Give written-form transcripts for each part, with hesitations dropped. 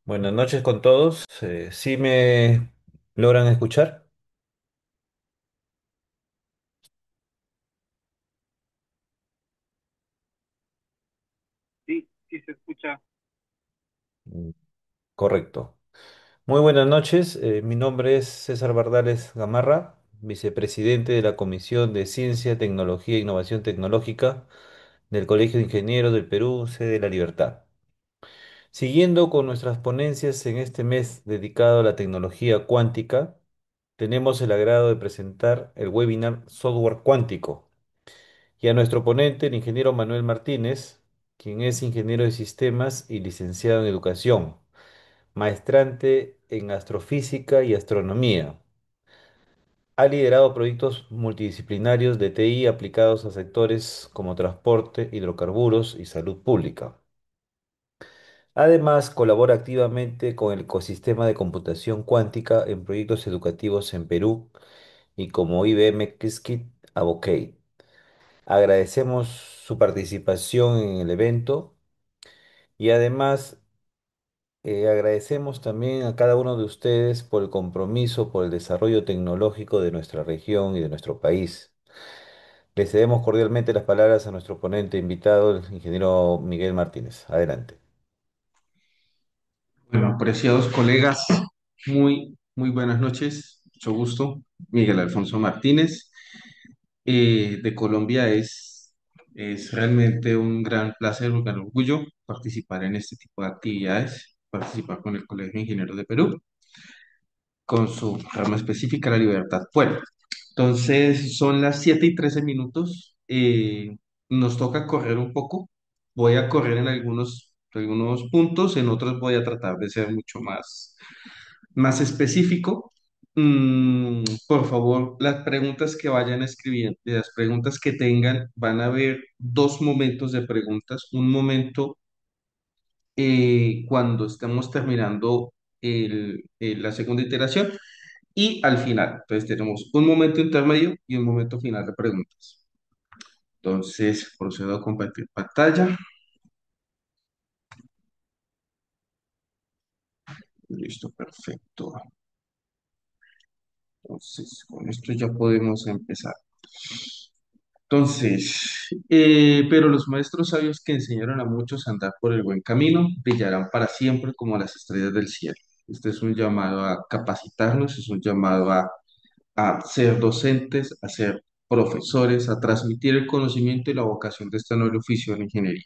Buenas noches con todos. ¿Sí me logran escuchar? Sí, sí se escucha. Mm, Correcto. Muy buenas noches. Mi nombre es César Bardales Gamarra, vicepresidente de la Comisión de Ciencia, Tecnología e Innovación Tecnológica del Colegio de Ingenieros del Perú, sede La Libertad. Siguiendo con nuestras ponencias en este mes dedicado a la tecnología cuántica, tenemos el agrado de presentar el webinar Software Cuántico y a nuestro ponente, el ingeniero Manuel Martínez, quien es ingeniero de sistemas y licenciado en educación, maestrante en astrofísica y astronomía. Ha liderado proyectos multidisciplinarios de TI aplicados a sectores como transporte, hidrocarburos y salud pública. Además, colabora activamente con el ecosistema de computación cuántica en proyectos educativos en Perú y como IBM Qiskit Advocate. Agradecemos su participación en el evento y además agradecemos también a cada uno de ustedes por el compromiso por el desarrollo tecnológico de nuestra región y de nuestro país. Le cedemos cordialmente las palabras a nuestro ponente invitado, el ingeniero Miguel Martínez. Adelante. Bueno, apreciados colegas, muy buenas noches. Mucho gusto. Miguel Alfonso Martínez, de Colombia. Es realmente un gran placer, un gran orgullo participar en este tipo de actividades, participar con el Colegio de Ingenieros de Perú, con su rama específica, la libertad. Bueno, entonces son las 7:13 minutos. Nos toca correr un poco. Voy a correr en algunos puntos, en otros voy a tratar de ser mucho más específico. Por favor, las preguntas que vayan escribiendo, las preguntas que tengan, van a haber dos momentos de preguntas. Un momento cuando estemos terminando la segunda iteración y al final. Entonces tenemos un momento intermedio y un momento final de preguntas. Entonces procedo a compartir pantalla. Listo, perfecto. Entonces con esto ya podemos empezar. Entonces, pero los maestros sabios que enseñaron a muchos a andar por el buen camino brillarán para siempre como las estrellas del cielo. Este es un llamado a capacitarnos, es un llamado a ser docentes, a ser profesores, a transmitir el conocimiento y la vocación de este noble oficio de la ingeniería.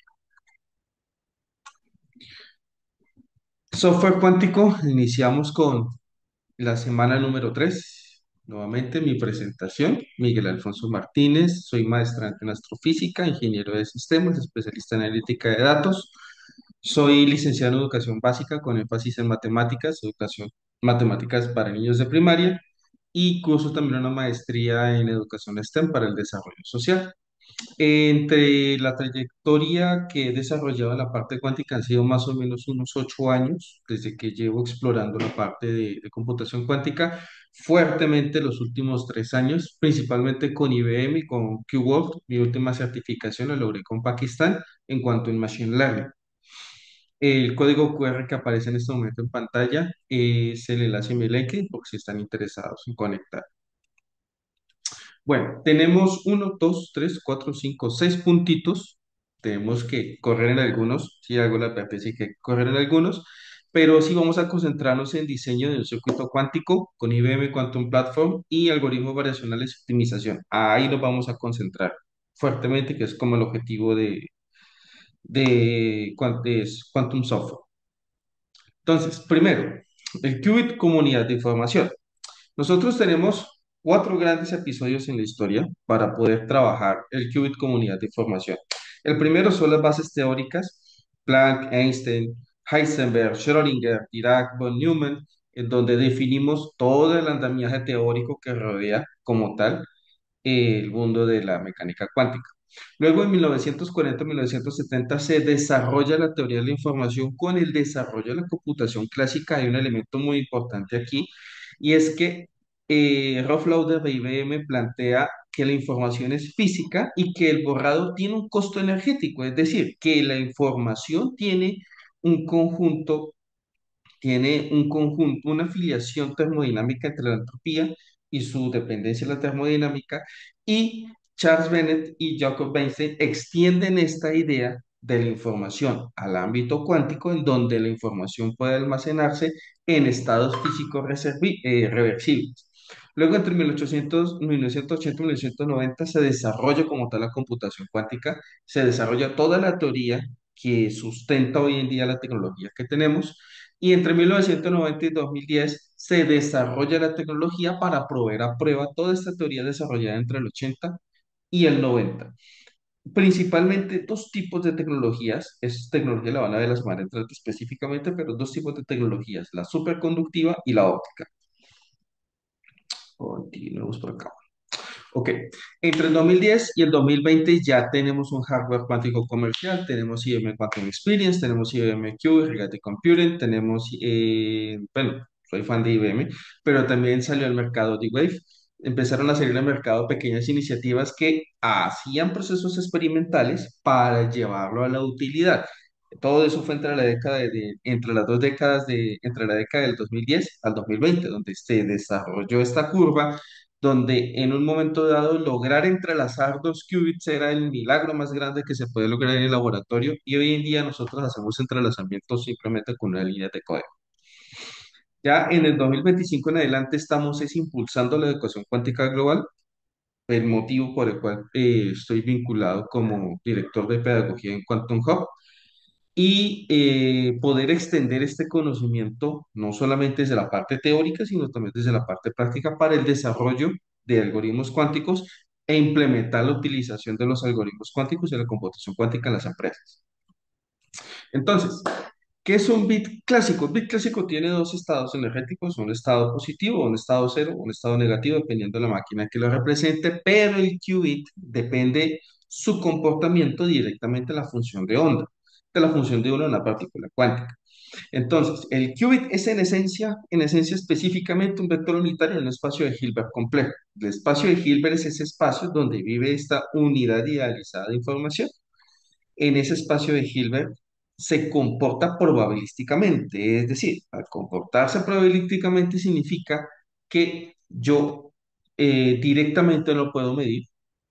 Software cuántico, iniciamos con la semana número 3. Nuevamente mi presentación, Miguel Alfonso Martínez, soy maestrante en astrofísica, ingeniero de sistemas, especialista en analítica de datos. Soy licenciado en educación básica con énfasis en matemáticas, educación matemáticas para niños de primaria y curso también una maestría en educación STEM para el desarrollo social. Entre la trayectoria que he desarrollado en la parte cuántica han sido más o menos unos 8 años desde que llevo explorando la parte de computación cuántica, fuertemente los últimos 3 años, principalmente con IBM y con QWorld. Mi última certificación la logré con Pakistán en cuanto en Machine Learning. El código QR que aparece en este momento en pantalla es el enlace en mi LinkedIn por si están interesados en conectar. Bueno, tenemos uno, dos, tres, cuatro, cinco, seis puntitos. Tenemos que correr en algunos, si hago la advertencia hay que correr en algunos, pero sí vamos a concentrarnos en diseño de un circuito cuántico con IBM Quantum Platform y algoritmos variacionales de optimización. Ahí nos vamos a concentrar fuertemente, que es como el objetivo de Quantum Software. Entonces, primero, el qubit comunidad de información. Nosotros tenemos cuatro grandes episodios en la historia para poder trabajar el qubit comunidad de información. El primero son las bases teóricas, Planck, Einstein, Heisenberg, Schrödinger, Dirac, von Neumann, en donde definimos todo el andamiaje teórico que rodea como tal el mundo de la mecánica cuántica. Luego, en 1940-1970, se desarrolla la teoría de la información con el desarrollo de la computación clásica. Hay un elemento muy importante aquí, y es que Rolf Lauder de IBM plantea que la información es física y que el borrado tiene un costo energético, es decir, que la información tiene un conjunto tiene un conjunto, una afiliación termodinámica entre la entropía y su dependencia a la termodinámica, y Charles Bennett y Jacob Weinstein extienden esta idea de la información al ámbito cuántico, en donde la información puede almacenarse en estados físicos reversibles. Luego, entre 1980 y 1990, se desarrolla como tal la computación cuántica, se desarrolla toda la teoría que sustenta hoy en día la tecnología que tenemos, y entre 1990 y 2010 se desarrolla la tecnología para proveer a prueba toda esta teoría desarrollada entre el 80 y el 90. Principalmente dos tipos de tecnologías, es tecnología la van a ver la semana entrante específicamente, pero dos tipos de tecnologías, la superconductiva y la óptica. Continuemos por acá. Ok, entre el 2010 y el 2020 ya tenemos un hardware cuántico comercial, tenemos IBM Quantum Experience, tenemos IBM Q, Rigetti Computing, tenemos, bueno, soy fan de IBM, pero también salió al mercado D-Wave. Empezaron a salir al mercado pequeñas iniciativas que hacían procesos experimentales para llevarlo a la utilidad. Todo eso fue entre la década entre las dos décadas entre la década del 2010 al 2020, donde se desarrolló esta curva, donde en un momento dado lograr entrelazar dos qubits era el milagro más grande que se puede lograr en el laboratorio, y hoy en día nosotros hacemos entrelazamientos simplemente con una línea de código. Ya en el 2025 en adelante estamos impulsando la educación cuántica global, el motivo por el cual estoy vinculado como director de pedagogía en Quantum Hub, y poder extender este conocimiento no solamente desde la parte teórica, sino también desde la parte práctica para el desarrollo de algoritmos cuánticos e implementar la utilización de los algoritmos cuánticos y la computación cuántica en las empresas. Entonces, ¿qué es un bit clásico? Un bit clásico tiene dos estados energéticos, un estado positivo, un estado cero, un estado negativo, dependiendo de la máquina que lo represente, pero el qubit depende su comportamiento directamente de la función de onda, de la función de una partícula cuántica. Entonces, el qubit es en esencia específicamente un vector unitario en un espacio de Hilbert complejo. El espacio de Hilbert es ese espacio donde vive esta unidad idealizada de información. En ese espacio de Hilbert se comporta probabilísticamente, es decir, al comportarse probabilísticamente significa que yo directamente no puedo medir,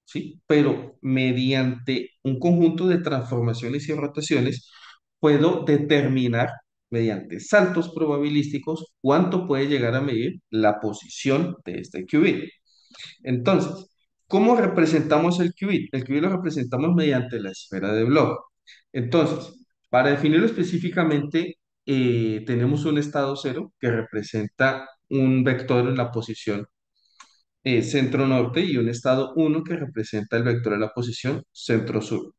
¿sí? Pero mediante un conjunto de transformaciones y rotaciones puedo determinar mediante saltos probabilísticos cuánto puede llegar a medir la posición de este qubit. Entonces, ¿cómo representamos el qubit? El qubit lo representamos mediante la esfera de Bloch. Entonces, para definirlo específicamente, tenemos un estado cero que representa un vector en la posición centro-norte, y un estado uno que representa el vector en la posición centro-sur.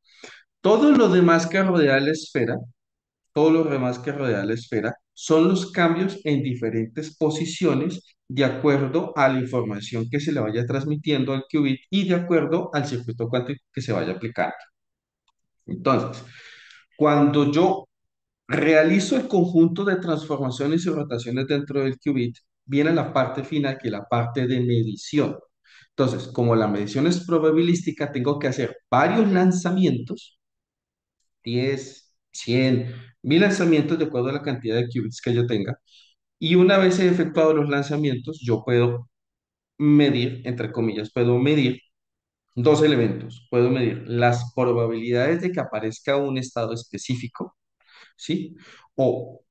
Todo lo demás que rodea la esfera, todo lo demás que rodea la esfera son los cambios en diferentes posiciones de acuerdo a la información que se le vaya transmitiendo al qubit y de acuerdo al circuito cuántico que se vaya aplicando. Entonces, cuando yo realizo el conjunto de transformaciones y rotaciones dentro del qubit, viene la parte final, que es la parte de medición. Entonces, como la medición es probabilística, tengo que hacer varios lanzamientos, 10, 100, 1000 lanzamientos de acuerdo a la cantidad de qubits que yo tenga. Y una vez he efectuado los lanzamientos, yo puedo medir, entre comillas, puedo medir dos elementos. Puedo medir las probabilidades de que aparezca un estado específico, ¿sí? O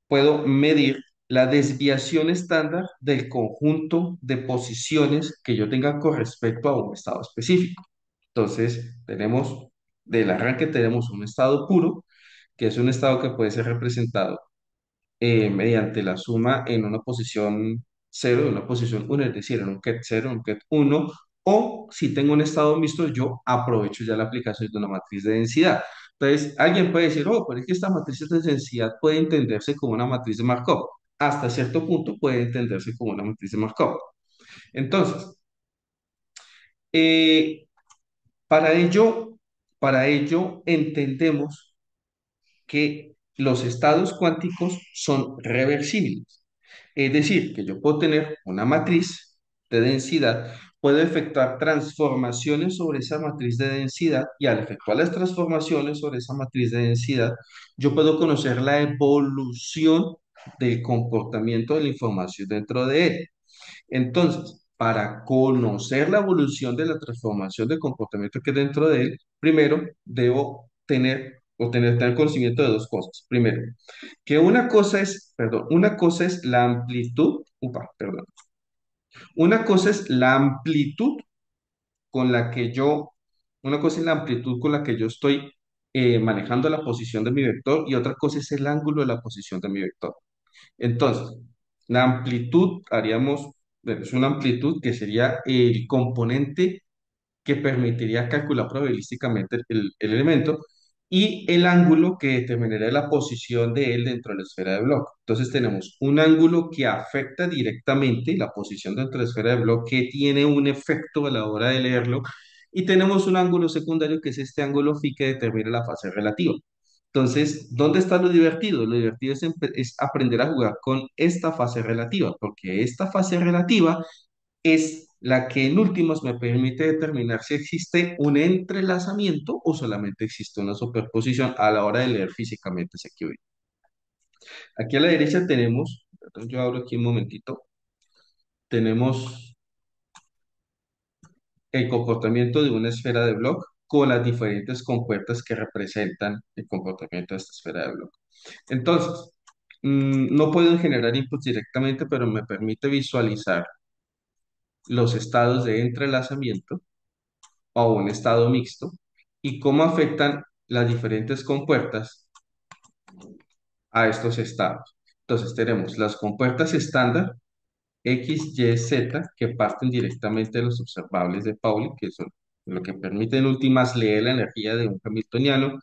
puedo medir la desviación estándar del conjunto de posiciones que yo tenga con respecto a un estado específico. Entonces, del arranque tenemos un estado puro, que es un estado que puede ser representado mediante la suma en una posición cero y una posición uno, es decir, en un ket 0, un ket uno, o si tengo un estado mixto, yo aprovecho ya la aplicación de una matriz de densidad. Entonces, alguien puede decir, oh, pero es que esta matriz de densidad puede entenderse como una matriz de Markov. Hasta cierto punto puede entenderse como una matriz de Markov. Entonces, eh, para ello, para ello entendemos que los estados cuánticos son reversibles. Es decir, que yo puedo tener una matriz de densidad, puedo efectuar transformaciones sobre esa matriz de densidad, y al efectuar las transformaciones sobre esa matriz de densidad, yo puedo conocer la evolución del comportamiento de la información dentro de él. Entonces, para conocer la evolución de la transformación del comportamiento que hay dentro de él, primero debo tener conocimiento de dos cosas. Primero, que una cosa es la amplitud, una cosa es la amplitud con la que yo, una cosa es la amplitud con la que yo estoy manejando la posición de mi vector y otra cosa es el ángulo de la posición de mi vector. Entonces, la amplitud bueno, es una amplitud que sería el componente que permitiría calcular probabilísticamente el elemento y el ángulo que determinaría la posición de él dentro de la esfera de Bloch. Entonces tenemos un ángulo que afecta directamente la posición dentro de la esfera de Bloch, que tiene un efecto a la hora de leerlo, y tenemos un ángulo secundario que es este ángulo phi que determina la fase relativa. Entonces, ¿dónde está lo divertido? Lo divertido es aprender a jugar con esta fase relativa, porque esta fase relativa es la que en últimos me permite determinar si existe un entrelazamiento o solamente existe una superposición a la hora de leer físicamente ese qubit. Aquí a la derecha tenemos, perdón, yo abro aquí un momentito, tenemos el comportamiento de una esfera de Bloch con las diferentes compuertas que representan el comportamiento de esta esfera de Bloch. Entonces, no puedo generar inputs directamente, pero me permite visualizar los estados de entrelazamiento o un estado mixto y cómo afectan las diferentes compuertas a estos estados. Entonces tenemos las compuertas estándar X, Y, Z que parten directamente de los observables de Pauli, que son lo que permite en últimas leer la energía de un hamiltoniano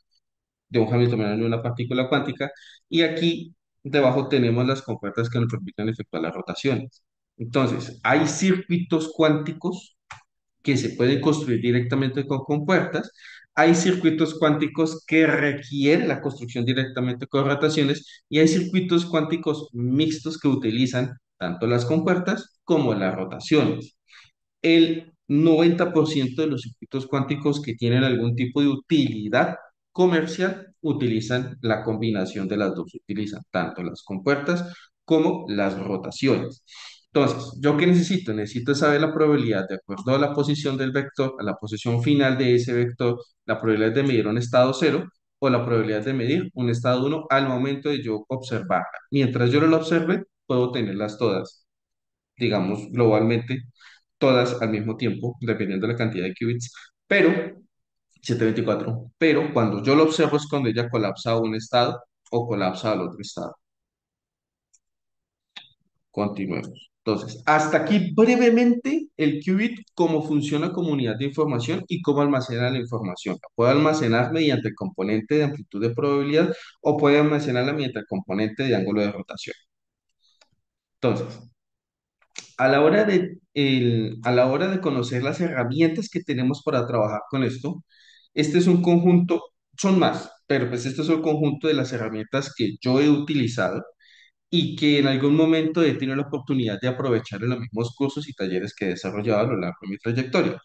de una partícula cuántica, y aquí debajo tenemos las compuertas que nos permiten efectuar las rotaciones. Entonces, hay circuitos cuánticos que se pueden construir directamente con compuertas. Hay circuitos cuánticos que requieren la construcción directamente con rotaciones y hay circuitos cuánticos mixtos que utilizan tanto las compuertas como las rotaciones. El 90% de los circuitos cuánticos que tienen algún tipo de utilidad comercial utilizan la combinación de las dos, utilizan tanto las compuertas como las rotaciones. Entonces, ¿yo qué necesito? Necesito saber la probabilidad de acuerdo a la posición del vector, a la posición final de ese vector, la probabilidad de medir un estado cero o la probabilidad de medir un estado uno al momento de yo observarla. Mientras yo no la observe, puedo tenerlas todas, digamos, globalmente todas al mismo tiempo, dependiendo de la cantidad de qubits, pero 724, pero cuando yo lo observo es cuando ella colapsa a un estado o colapsa al otro estado. Continuemos. Entonces, hasta aquí brevemente el qubit, cómo funciona como unidad de información y cómo almacena la información. La puede almacenar mediante el componente de amplitud de probabilidad o puede almacenarla mediante el componente de ángulo de rotación. Entonces, a la hora de conocer las herramientas que tenemos para trabajar con esto, este es un conjunto, son más, pero pues este es el conjunto de las herramientas que yo he utilizado y que en algún momento he tenido la oportunidad de aprovechar en los mismos cursos y talleres que he desarrollado a lo largo de mi trayectoria.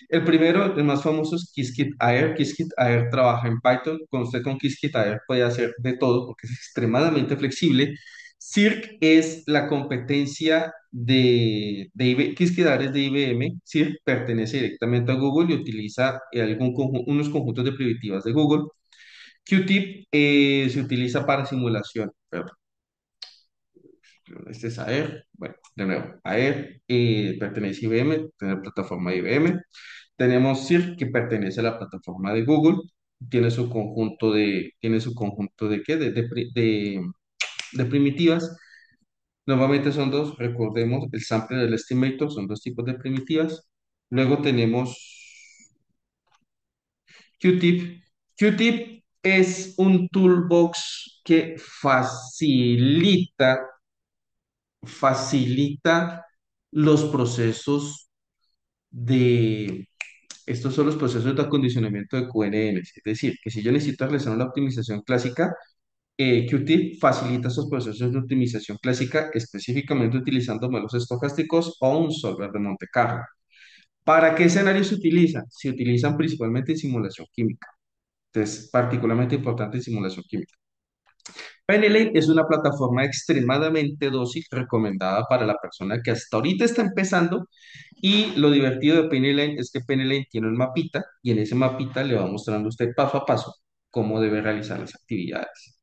El primero, el más famoso es Qiskit-AR. Qiskit-AR trabaja en Python. Con usted con Qiskit-AR puede hacer de todo porque es extremadamente flexible. Circ es la competencia de Qiskit-AR es de IBM. Circ pertenece directamente a Google y utiliza unos conjuntos de primitivas de Google. Qtip se utiliza para simulación. Perdón, este es AER. Bueno, de nuevo, AER pertenece a IBM, tiene la plataforma de IBM. Tenemos CIRC, que pertenece a la plataforma de Google, tiene su conjunto de, ¿qué? De primitivas. Normalmente son dos, recordemos, el sampler y el estimator son dos tipos de primitivas. Luego tenemos Qtip. Qtip es un toolbox que facilita los procesos de estos son los procesos de acondicionamiento de QNN. Es decir, que si yo necesito realizar una optimización clásica, Qtip facilita esos procesos de optimización clásica, específicamente utilizando modelos estocásticos o un solver de Monte Carlo. ¿Para qué escenarios se utilizan? Se utilizan principalmente en simulación química. Entonces, particularmente importante en simulación química. PennyLane es una plataforma extremadamente dócil, recomendada para la persona que hasta ahorita está empezando. Y lo divertido de PennyLane es que PennyLane tiene un mapita y en ese mapita le va mostrando a usted paso a paso cómo debe realizar las actividades.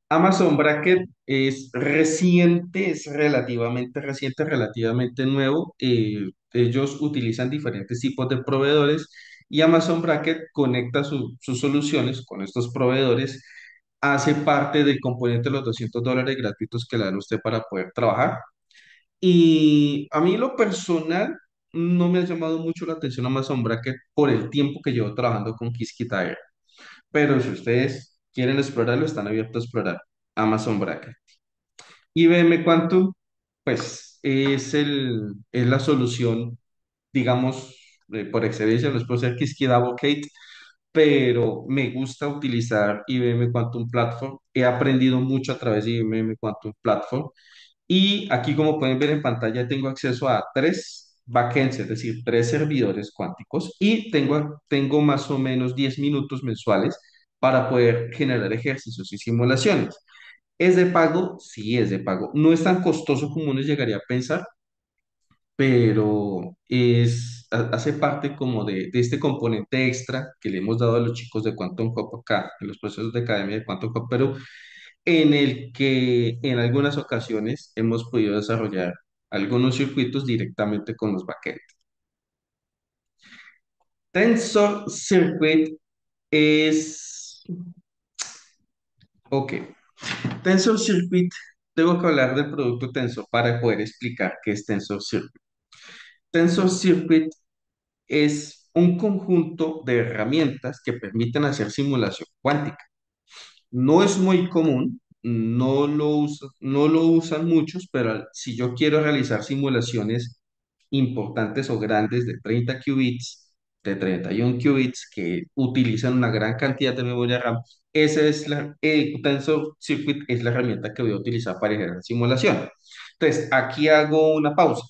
Amazon Bracket es reciente, es relativamente reciente, relativamente nuevo. Ellos utilizan diferentes tipos de proveedores y Amazon Bracket conecta sus soluciones con estos proveedores, hace parte del componente de los $200 gratuitos que le dan a usted para poder trabajar. Y a mí lo personal no me ha llamado mucho la atención Amazon Bracket por el tiempo que llevo trabajando con Qiskit. Pero si ustedes quieren explorarlo, están abiertos a explorar Amazon Bracket. IBM Quantum, pues es la solución, digamos, por excelencia, no es por ser Qiskit Advocate, pero me gusta utilizar IBM Quantum Platform. He aprendido mucho a través de IBM Quantum Platform. Y aquí, como pueden ver en pantalla, tengo acceso a tres backends, es decir, tres servidores cuánticos, y tengo más o menos 10 minutos mensuales para poder generar ejercicios y simulaciones. ¿Es de pago? Sí, es de pago. No es tan costoso como uno llegaría a pensar, pero hace parte como de este componente extra que le hemos dado a los chicos de Quantum Hub acá, en los procesos de academia de Quantum Hub, pero en el que en algunas ocasiones hemos podido desarrollar algunos circuitos directamente con los backends. Tensor Circuit es... Ok, Tensor Circuit, tengo que hablar del producto Tensor para poder explicar qué es Tensor Circuit. Tensor Circuit es un conjunto de herramientas que permiten hacer simulación cuántica. No es muy común, no lo usan muchos, pero si yo quiero realizar simulaciones importantes o grandes de 30 qubits, de 31 qubits, que utilizan una gran cantidad de memoria RAM, esa es Tensor Circuit es la herramienta que voy a utilizar para generar simulación. Entonces, aquí hago una pausa.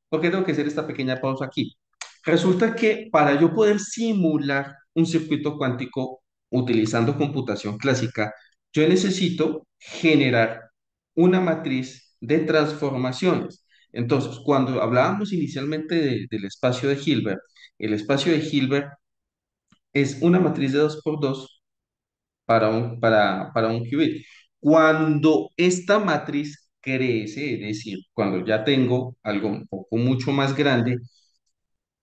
¿Por qué tengo que hacer esta pequeña pausa aquí? Resulta que para yo poder simular un circuito cuántico utilizando computación clásica, yo necesito generar una matriz de transformaciones. Entonces, cuando hablábamos inicialmente del espacio de Hilbert, el espacio de Hilbert es una matriz de 2 por 2 para un qubit. Cuando esta matriz crece, es decir, cuando ya tengo algo un poco mucho más grande,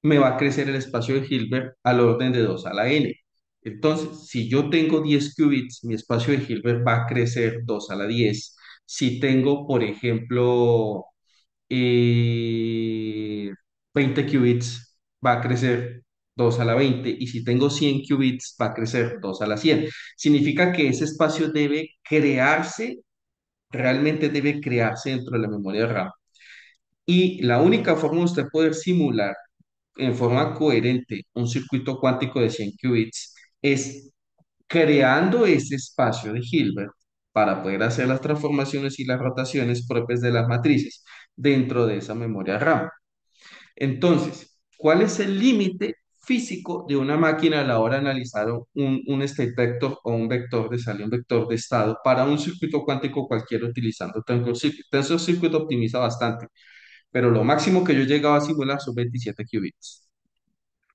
me va a crecer el espacio de Hilbert al orden de 2 a la n. Entonces, si yo tengo 10 qubits, mi espacio de Hilbert va a crecer 2 a la 10. Si tengo, por ejemplo, eh, 20 qubits, va a crecer 2 a la 20. Y si tengo 100 qubits, va a crecer 2 a la 100. Significa que ese espacio debe crearse, realmente debe crearse dentro de la memoria RAM. Y la única forma de usted poder simular en forma coherente un circuito cuántico de 100 qubits es creando ese espacio de Hilbert para poder hacer las transformaciones y las rotaciones propias de las matrices dentro de esa memoria RAM. Entonces, ¿cuál es el límite físico de una máquina a la hora de analizar un state vector o un vector de salida, un vector de estado para un circuito cuántico cualquiera utilizando Tensor Circuit? Tensor Circuit optimiza bastante, pero lo máximo que yo he llegado a simular son 27 qubits.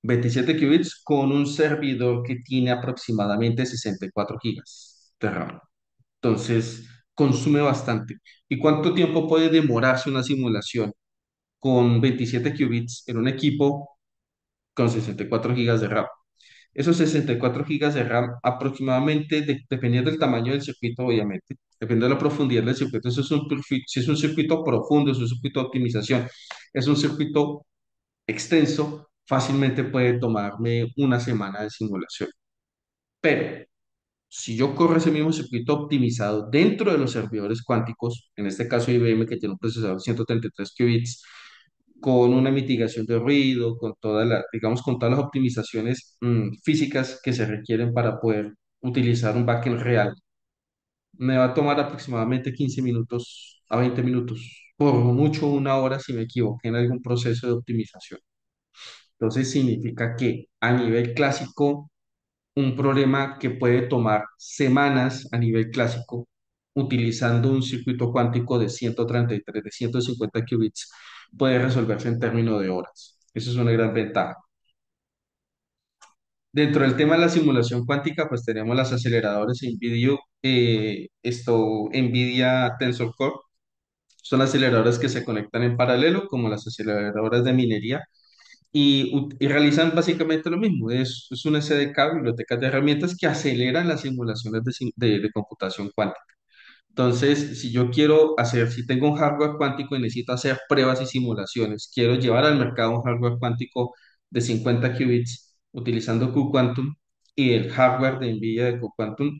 27 qubits con un servidor que tiene aproximadamente 64 gigas de RAM. Entonces, consume bastante. ¿Y cuánto tiempo puede demorarse una simulación con 27 qubits en un equipo con 64 gigas de RAM? Esos 64 gigas de RAM aproximadamente, dependiendo del tamaño del circuito, obviamente, dependiendo de la profundidad del circuito, eso es si es un circuito profundo, es un circuito de optimización, es un circuito extenso, fácilmente puede tomarme una semana de simulación. Pero si yo corro ese mismo circuito optimizado dentro de los servidores cuánticos, en este caso IBM que tiene un procesador de 133 qubits, con una mitigación de ruido, con digamos, con todas las optimizaciones físicas que se requieren para poder utilizar un backend real, me va a tomar aproximadamente 15 minutos a 20 minutos, por mucho una hora si me equivoqué en algún proceso de optimización. Entonces significa que a nivel clásico un problema que puede tomar semanas a nivel clásico, utilizando un circuito cuántico de 133, de 150 qubits, puede resolverse en términos de horas. Eso es una gran ventaja. Dentro del tema de la simulación cuántica, pues tenemos las aceleradores NVIDIA, NVIDIA Tensor Core. Son aceleradores que se conectan en paralelo, como las aceleradoras de minería, y realizan básicamente lo mismo. Es una SDK, bibliotecas de herramientas que aceleran las simulaciones de computación cuántica. Entonces, si yo quiero hacer, si tengo un hardware cuántico y necesito hacer pruebas y simulaciones, quiero llevar al mercado un hardware cuántico de 50 qubits utilizando QQuantum y el hardware de NVIDIA de QQuantum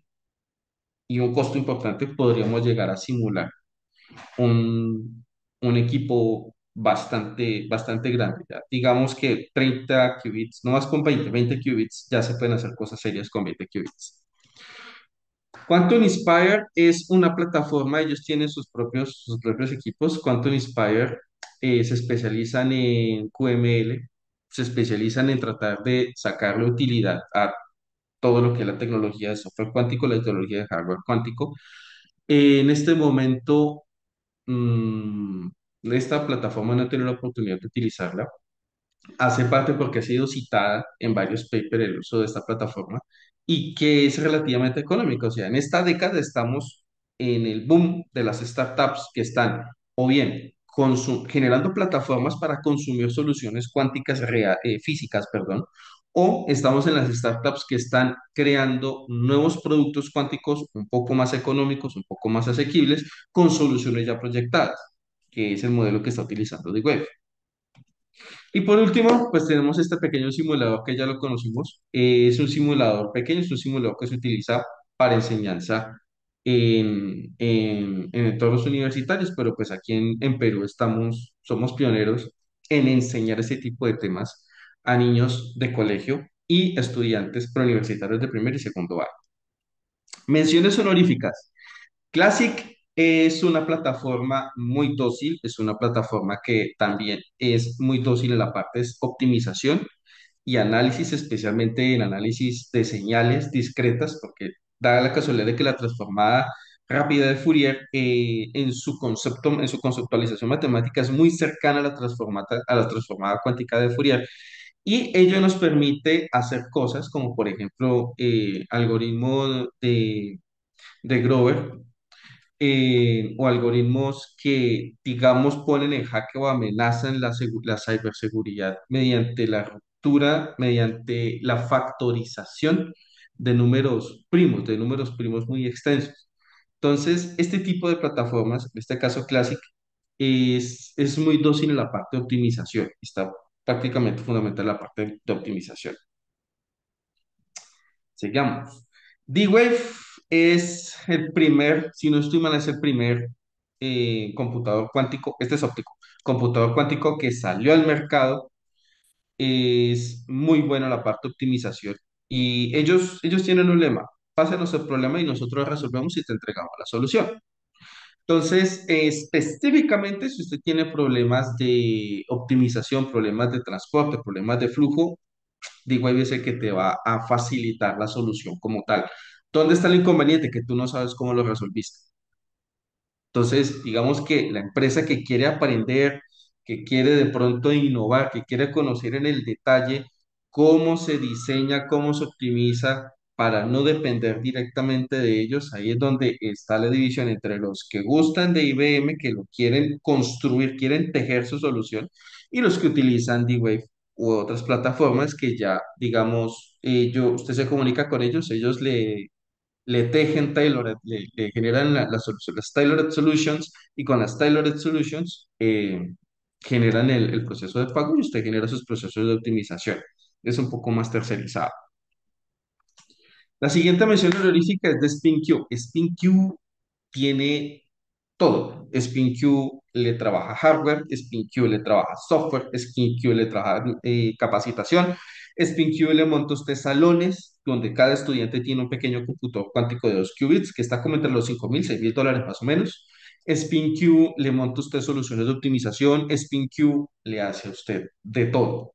y un costo importante, podríamos llegar a simular un, un equipo bastante grande. Ya. Digamos que 30 qubits, no más con 20 qubits, ya se pueden hacer cosas serias con 20 qubits. Quantum Inspire es una plataforma, ellos tienen sus propios equipos. Quantum Inspire se especializan en QML, se especializan en tratar de sacarle utilidad a todo lo que es la tecnología de software cuántico, la tecnología de hardware cuántico. En este momento, mm, esta plataforma no tiene la oportunidad de utilizarla. Hace parte porque ha sido citada en varios papers el uso de esta plataforma y que es relativamente económica. O sea, en esta década estamos en el boom de las startups que están o bien generando plataformas para consumir soluciones cuánticas físicas, perdón, o estamos en las startups que están creando nuevos productos cuánticos un poco más económicos, un poco más asequibles, con soluciones ya proyectadas, que es el modelo que está utilizando DeWave. Y por último, pues tenemos este pequeño simulador que ya lo conocimos. Es un simulador pequeño, es un simulador que se utiliza para enseñanza en entornos universitarios, pero pues aquí en Perú somos pioneros en enseñar ese tipo de temas a niños de colegio y estudiantes preuniversitarios de primer y segundo año. Menciones honoríficas. Classic es una plataforma muy dócil, es una plataforma que también es muy dócil en la parte de optimización y análisis, especialmente en análisis de señales discretas, porque da la casualidad de que la transformada rápida de Fourier en su conceptualización matemática es muy cercana a la transformada cuántica de Fourier. Y ello nos permite hacer cosas como, por ejemplo, algoritmos de Grover, o algoritmos que, digamos, ponen en jaque o amenazan la ciberseguridad mediante la factorización de números primos muy extensos. Entonces, este tipo de plataformas, en este caso Classic, es muy dócil en la parte de optimización. Está prácticamente fundamental en la parte de optimización. Sigamos. D-Wave es el primer, si no estoy mal, es el primer computador cuántico, este es óptico, computador cuántico que salió al mercado. Es muy buena la parte de optimización y ellos tienen un lema: pásanos el problema y nosotros resolvemos y te entregamos la solución. Entonces, específicamente, si usted tiene problemas de optimización, problemas de transporte, problemas de flujo, digo, hay veces que te va a facilitar la solución como tal. ¿Dónde está el inconveniente? Que tú no sabes cómo lo resolviste. Entonces, digamos que la empresa que quiere aprender, que quiere de pronto innovar, que quiere conocer en el detalle cómo se diseña, cómo se optimiza para no depender directamente de ellos, ahí es donde está la división entre los que gustan de IBM, que lo quieren construir, quieren tejer su solución, y los que utilizan D-Wave u otras plataformas que ya, digamos, usted se comunica con ellos, ellos le tejen le generan las tailored solutions y con las tailored solutions generan el proceso de pago y usted genera sus procesos de optimización. Es un poco más tercerizado. La siguiente mención honorífica es de SpinQ. SpinQ tiene todo. SpinQ le trabaja hardware, SpinQ le trabaja software, SpinQ le trabaja capacitación, SpinQ le monta usted salones donde cada estudiante tiene un pequeño computador cuántico de 2 qubits que está como entre los 5.000, $6.000 más o menos. SpinQ le monta usted soluciones de optimización, SpinQ le hace a usted de todo.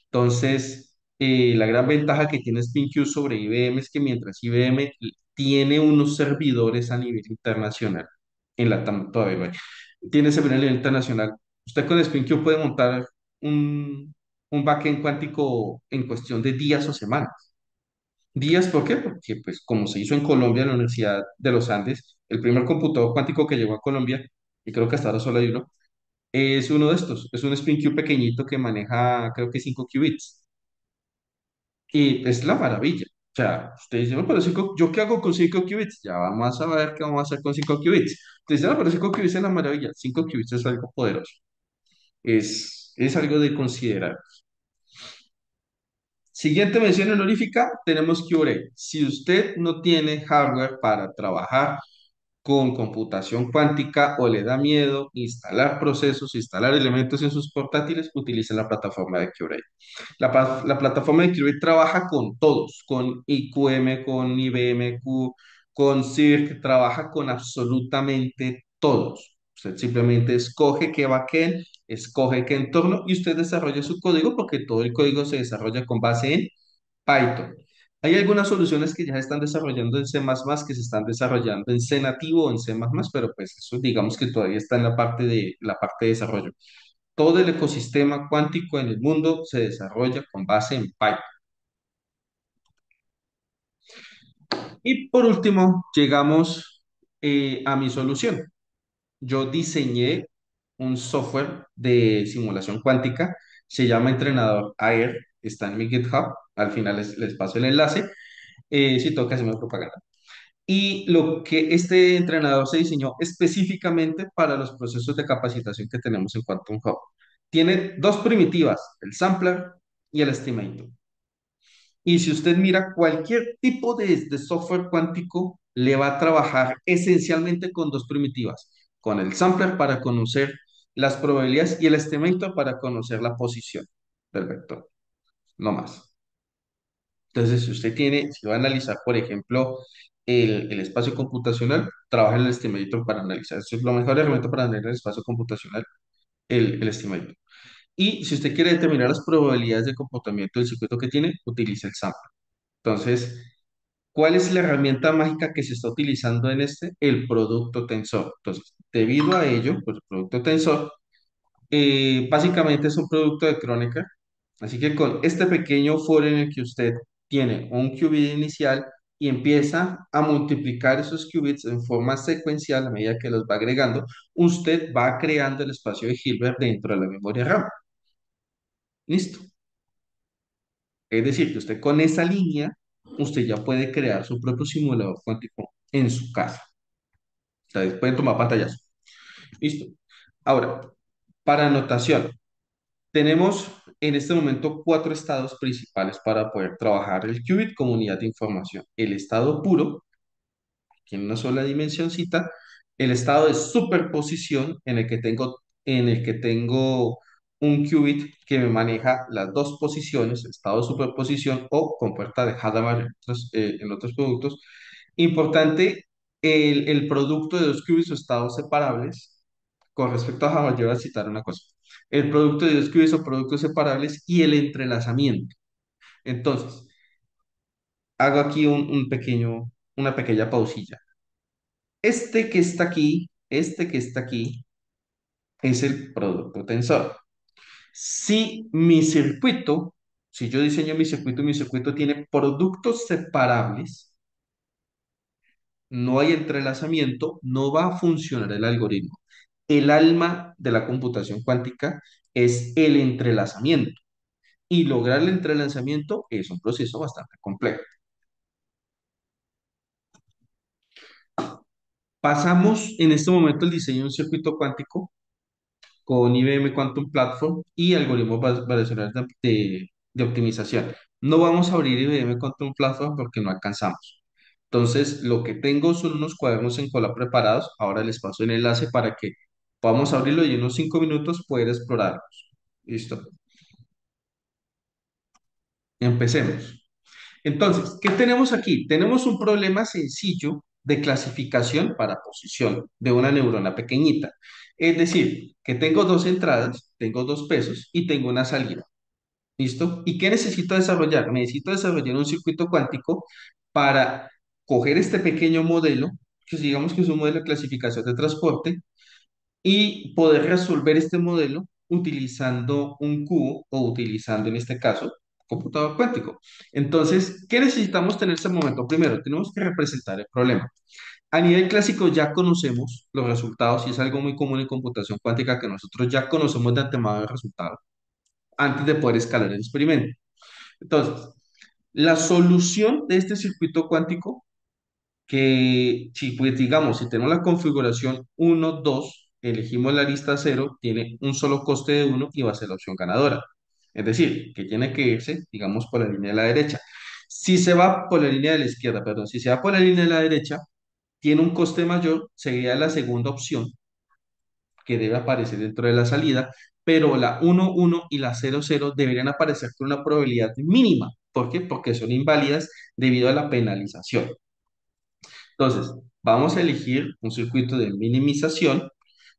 Entonces, La gran ventaja que tiene SpinQ sobre IBM es que mientras IBM tiene unos servidores a nivel internacional, en la TAM todavía no hay, tiene servidores a nivel internacional, usted con SpinQ puede montar un backend cuántico en cuestión de días o semanas. Días, ¿por qué? Porque, pues, como se hizo en Colombia, en la Universidad de los Andes, el primer computador cuántico que llegó a Colombia, y creo que hasta ahora solo hay uno, es uno de estos. Es un SpinQ pequeñito que maneja, creo que 5 qubits. Y es la maravilla. O sea, usted dice, no, pero ¿yo qué hago con 5 qubits? Ya vamos a ver qué vamos a hacer con 5 qubits. Usted dice, no, pero 5 qubits es la maravilla. 5 qubits es algo poderoso. Es algo de considerar. Siguiente mención honorífica, tenemos QRA. Si usted no tiene hardware para trabajar con computación cuántica o le da miedo instalar procesos, instalar elementos en sus portátiles, utilice la plataforma de QRA. La plataforma de Qt trabaja con todos, con IQM, con IBMQ, con CIRC, trabaja con absolutamente todos. Usted simplemente escoge qué backend, escoge qué entorno y usted desarrolla su código porque todo el código se desarrolla con base en Python. Hay algunas soluciones que ya se están desarrollando en C++, que se están desarrollando en C nativo o en C++, pero pues eso digamos que todavía está en la parte de desarrollo. Todo el ecosistema cuántico en el mundo se desarrolla con base en Python. Y por último, llegamos a mi solución. Yo diseñé un software de simulación cuántica, se llama Entrenador AIR, está en mi GitHub, al final les paso el enlace, si toca hacerme propaganda. Y lo que este entrenador se diseñó específicamente para los procesos de capacitación que tenemos en Quantum Hub. Tiene dos primitivas, el sampler y el estimator. Y si usted mira cualquier tipo de software cuántico, le va a trabajar esencialmente con dos primitivas, con el sampler para conocer las probabilidades y el estimator para conocer la posición del vector, no más. Entonces, si va a analizar, por ejemplo, el espacio computacional, trabaja en el estimator para analizar. Eso es lo mejor herramienta para analizar el espacio computacional, el estimator. Y si usted quiere determinar las probabilidades de comportamiento del circuito que tiene, utilice el sampler. Entonces, ¿cuál es la herramienta mágica que se está utilizando en este? El producto tensor. Entonces, debido a ello, pues el producto tensor básicamente es un producto de Kronecker. Así que con este pequeño foro en el que usted tiene un qubit inicial y empieza a multiplicar esos qubits en forma secuencial a medida que los va agregando, usted va creando el espacio de Hilbert dentro de la memoria RAM. Listo. Es decir, que usted con esa línea, usted ya puede crear su propio simulador cuántico en su casa. Ustedes pueden tomar pantallas. Listo. Ahora, para anotación, tenemos en este momento cuatro estados principales para poder trabajar el qubit como unidad de información. El estado puro, que en una sola dimensioncita, el estado de superposición en el que tengo un qubit que me maneja las dos posiciones, estado de superposición o compuerta de Hadamard en otros productos. Importante, el producto de dos qubits o estados separables. Con respecto a Hadamard, yo voy a citar una cosa. El producto de dos qubits o productos separables y el entrelazamiento. Entonces, hago aquí una pequeña pausilla. Este que está aquí, es el producto tensor. Si mi circuito, si yo diseño mi circuito tiene productos separables, no hay entrelazamiento, no va a funcionar el algoritmo. El alma de la computación cuántica es el entrelazamiento y lograr el entrelazamiento es un proceso bastante complejo. Pasamos en este momento el diseño de un circuito cuántico con IBM Quantum Platform y algoritmos variacionales de optimización. No vamos a abrir IBM Quantum Platform porque no alcanzamos. Entonces, lo que tengo son unos cuadernos en cola preparados. Ahora les paso el enlace para que podamos abrirlo y en unos 5 minutos poder explorarlos. Listo. Empecemos. Entonces, ¿qué tenemos aquí? Tenemos un problema sencillo de clasificación para posición de una neurona pequeñita. Es decir, que tengo dos entradas, tengo dos pesos y tengo una salida. ¿Listo? ¿Y qué necesito desarrollar? Necesito desarrollar un circuito cuántico para coger este pequeño modelo, que digamos que es un modelo de clasificación de transporte, y poder resolver este modelo utilizando un cubo o utilizando en este caso computador cuántico. Entonces, ¿qué necesitamos tener en este momento? Primero, tenemos que representar el problema. A nivel clásico ya conocemos los resultados y es algo muy común en computación cuántica que nosotros ya conocemos de antemano el resultado antes de poder escalar el experimento. Entonces, la solución de este circuito cuántico que si pues digamos, si tenemos la configuración 1 2 elegimos la lista cero tiene un solo coste de uno y va a ser la opción ganadora. Es decir, que tiene que irse, digamos, por la línea de la derecha. Si se va por la línea de la izquierda, perdón, si se va por la línea de la derecha, tiene un coste mayor, sería la segunda opción que debe aparecer dentro de la salida, pero la 1 1 y la 0 0 deberían aparecer con una probabilidad mínima. ¿Por qué? Porque son inválidas debido a la penalización. Entonces, vamos a elegir un circuito de minimización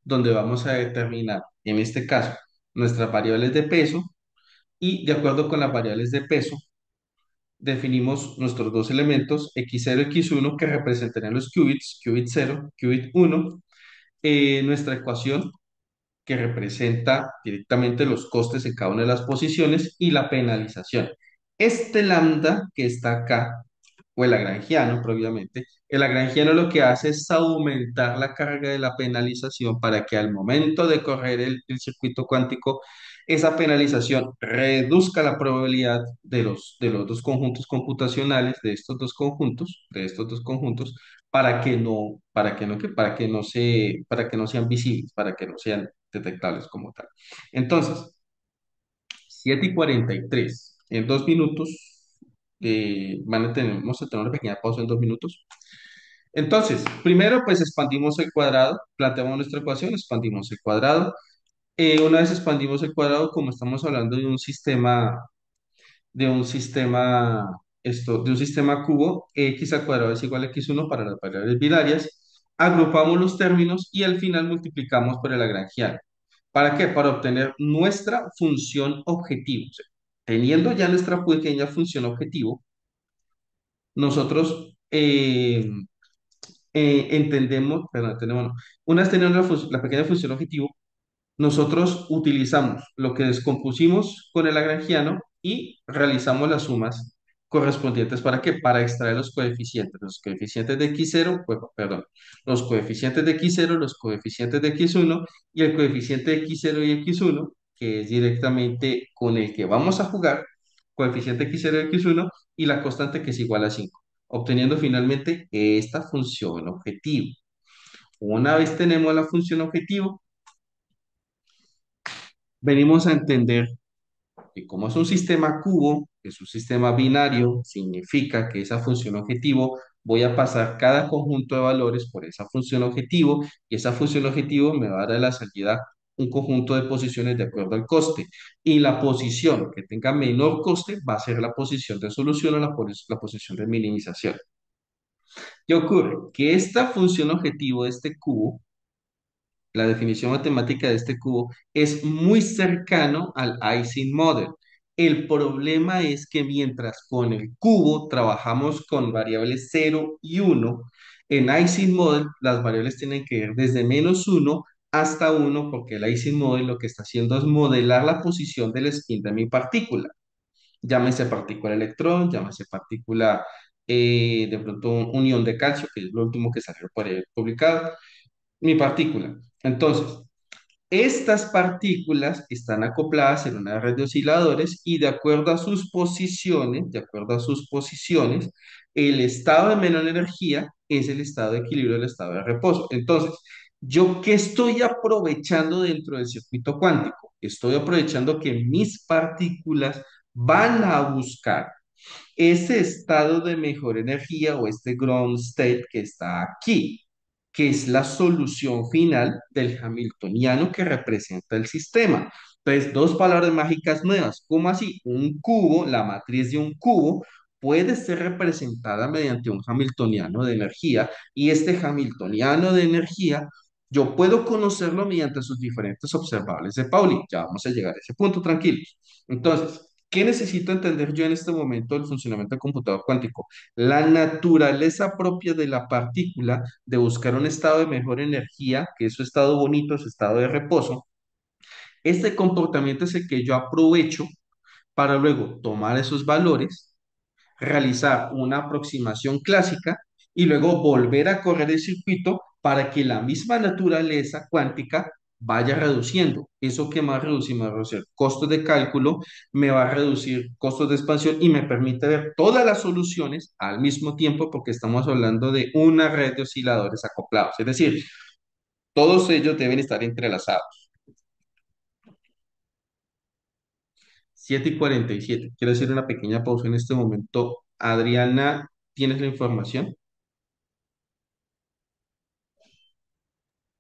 donde vamos a determinar, en este caso, nuestras variables de peso y de acuerdo con las variables de peso, definimos nuestros dos elementos x0 y x1 que representarían los qubits, qubit 0, qubit 1, nuestra ecuación que representa directamente los costes en cada una de las posiciones y la penalización. Este lambda que está acá o el lagrangiano previamente, el lagrangiano lo que hace es aumentar la carga de la penalización para que al momento de correr el circuito cuántico, esa penalización reduzca la probabilidad de los dos conjuntos computacionales, de estos dos conjuntos, para que no sean visibles, para que no sean detectables como tal. Entonces, 7:43 en 2 minutos, vamos a tener una pequeña pausa en 2 minutos. Entonces, primero, pues expandimos el cuadrado, planteamos nuestra ecuación, expandimos el cuadrado. Una vez expandimos el cuadrado, como estamos hablando de un sistema cubo, x al cuadrado es igual a x1 para las variables binarias, agrupamos los términos y al final multiplicamos por el lagrangiano. ¿Para qué? Para obtener nuestra función objetivo. O sea, teniendo ya nuestra pequeña función objetivo, nosotros entendemos, perdón, tenemos, una vez teniendo la pequeña función objetivo, nosotros utilizamos lo que descompusimos con el lagrangiano y realizamos las sumas correspondientes. ¿Para qué? Para extraer los coeficientes de x0, pues, perdón, los coeficientes de x0, los coeficientes de x1 y el coeficiente de x0 y x1, que es directamente con el que vamos a jugar, coeficiente x0 y x1 y la constante que es igual a 5, obteniendo finalmente esta función objetivo. Una vez tenemos la función objetivo, venimos a entender que como es un sistema cubo, es un sistema binario, significa que esa función objetivo voy a pasar cada conjunto de valores por esa función objetivo y esa función objetivo me va a dar a la salida un conjunto de posiciones de acuerdo al coste. Y la posición que tenga menor coste va a ser la posición de solución o la posición de minimización. ¿Qué ocurre? Que esta función objetivo de este cubo, la definición matemática de este cubo es muy cercano al Ising Model. El problema es que mientras con el cubo trabajamos con variables 0 y 1, en Ising Model las variables tienen que ir desde -1 hasta 1 porque el Ising Model lo que está haciendo es modelar la posición del spin de mi partícula. Llámese partícula electrón, llámese partícula de pronto unión de calcio, que es lo último que salió por ahí publicado, mi partícula. Entonces, estas partículas están acopladas en una red de osciladores y de acuerdo a sus posiciones, el estado de menor energía es el estado de equilibrio, el estado de reposo. Entonces, ¿yo qué estoy aprovechando dentro del circuito cuántico? Estoy aprovechando que mis partículas van a buscar ese estado de mejor energía o este ground state que está aquí, que es la solución final del hamiltoniano que representa el sistema. Entonces, dos palabras mágicas nuevas. ¿Cómo así? Un cubo, la matriz de un cubo, puede ser representada mediante un hamiltoniano de energía y este hamiltoniano de energía yo puedo conocerlo mediante sus diferentes observables de Pauli. Ya vamos a llegar a ese punto, tranquilos. Entonces, ¿Qué necesito entender yo en este momento del funcionamiento del computador cuántico? La naturaleza propia de la partícula de buscar un estado de mejor energía, que es su estado bonito, su estado de reposo. Este comportamiento es el que yo aprovecho para luego tomar esos valores, realizar una aproximación clásica y luego volver a correr el circuito para que la misma naturaleza cuántica vaya reduciendo. ¿Eso que más reduce? Me va a reducir costos de cálculo, me va a reducir costos de expansión y me permite ver todas las soluciones al mismo tiempo porque estamos hablando de una red de osciladores acoplados. Es decir, todos ellos deben estar entrelazados. 7:47. Quiero hacer una pequeña pausa en este momento. Adriana, ¿tienes la información?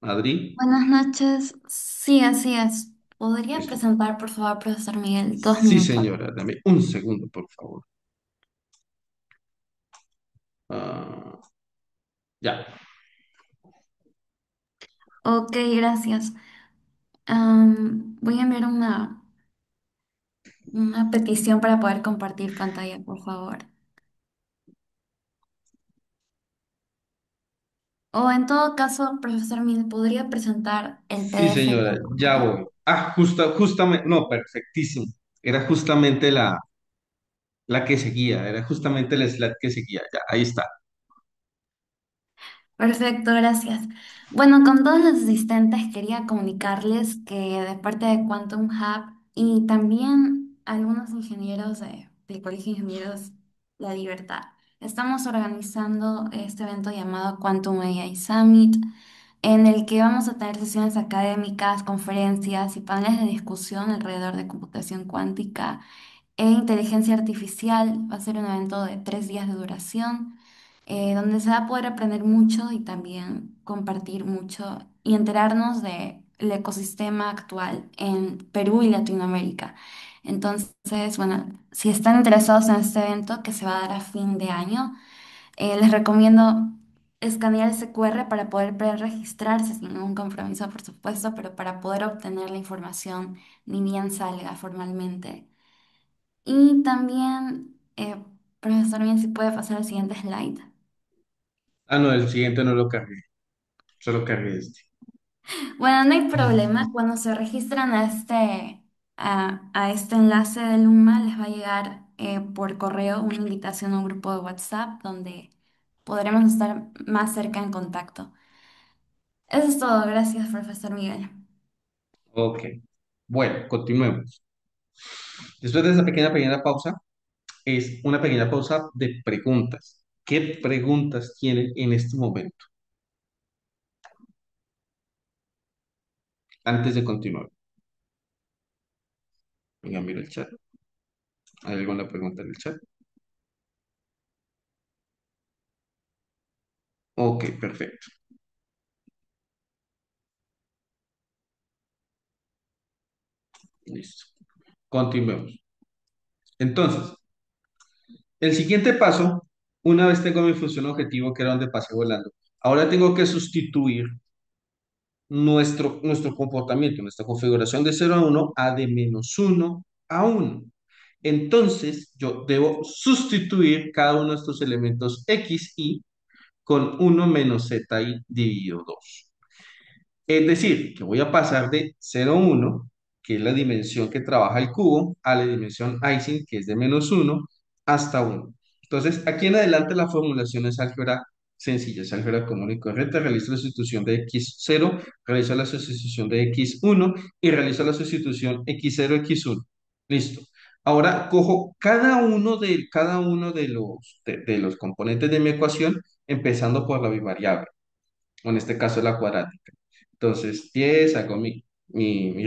Adri. Buenas noches. Sí, así es. ¿Podría Listo. presentar, por favor, profesor Miguel? Dos Sí, minutos. señora, dame un segundo, por favor. Ah, ya. Ok, gracias. Voy a enviar una petición para poder compartir pantalla, por favor. O en todo caso, profesor Miguel, ¿podría presentar el Sí, PDF señora, ya completo? voy. Ah, justamente, no, perfectísimo. Era justamente la que seguía, era justamente el slide que seguía. Ya, ahí está. Perfecto, gracias. Bueno, con todos los asistentes quería comunicarles que de parte de Quantum Hub y también algunos ingenieros del Colegio de Ingenieros La Libertad, estamos organizando este evento llamado Quantum AI Summit, en el que vamos a tener sesiones académicas, conferencias y paneles de discusión alrededor de computación cuántica e inteligencia artificial. Va a ser un evento de 3 días de duración, donde se va a poder aprender mucho y también compartir mucho y enterarnos del ecosistema actual en Perú y Latinoamérica. Entonces, bueno, si están interesados en este evento que se va a dar a fin de año, les recomiendo escanear ese QR para poder preregistrarse sin ningún compromiso, por supuesto, pero para poder obtener la información ni bien salga formalmente. Y también, profesor, bien, si puede pasar al siguiente slide. Ah, no, el siguiente no lo cargué, solo cargué este. Bueno, no hay problema. Cuando se registran a este enlace de Luma, les va a llegar por correo una invitación a un grupo de WhatsApp donde podremos estar más cerca en contacto. Eso es todo. Gracias, profesor Miguel. Ok. Bueno, continuemos. Después de esa pequeña pausa, es una pequeña pausa de preguntas. ¿Qué preguntas tienen en este momento? Antes de continuar. Venga, miro el chat. ¿Hay alguna pregunta en el chat? Ok, perfecto. Listo. Continuemos. Entonces, el siguiente paso, una vez tengo mi función objetivo, que era donde pasé volando, ahora tengo que sustituir nuestro comportamiento, nuestra configuración de 0 a 1 a de -1 a 1. Entonces, yo debo sustituir cada uno de estos elementos x, y con 1 - z i dividido 2. Es decir, que voy a pasar de 0 a 1, que es la dimensión que trabaja el cubo, a la dimensión Ising, que es de -1, hasta 1. Entonces, aquí en adelante la formulación es álgebra sencilla, es álgebra común y corriente. Realizo la sustitución de x0, realizo la sustitución de x1 y realizo la sustitución x0, x1. Listo. Ahora cojo cada uno de los componentes de mi ecuación, empezando por la bivariable, o en este caso la cuadrática. Entonces, 10, hago mi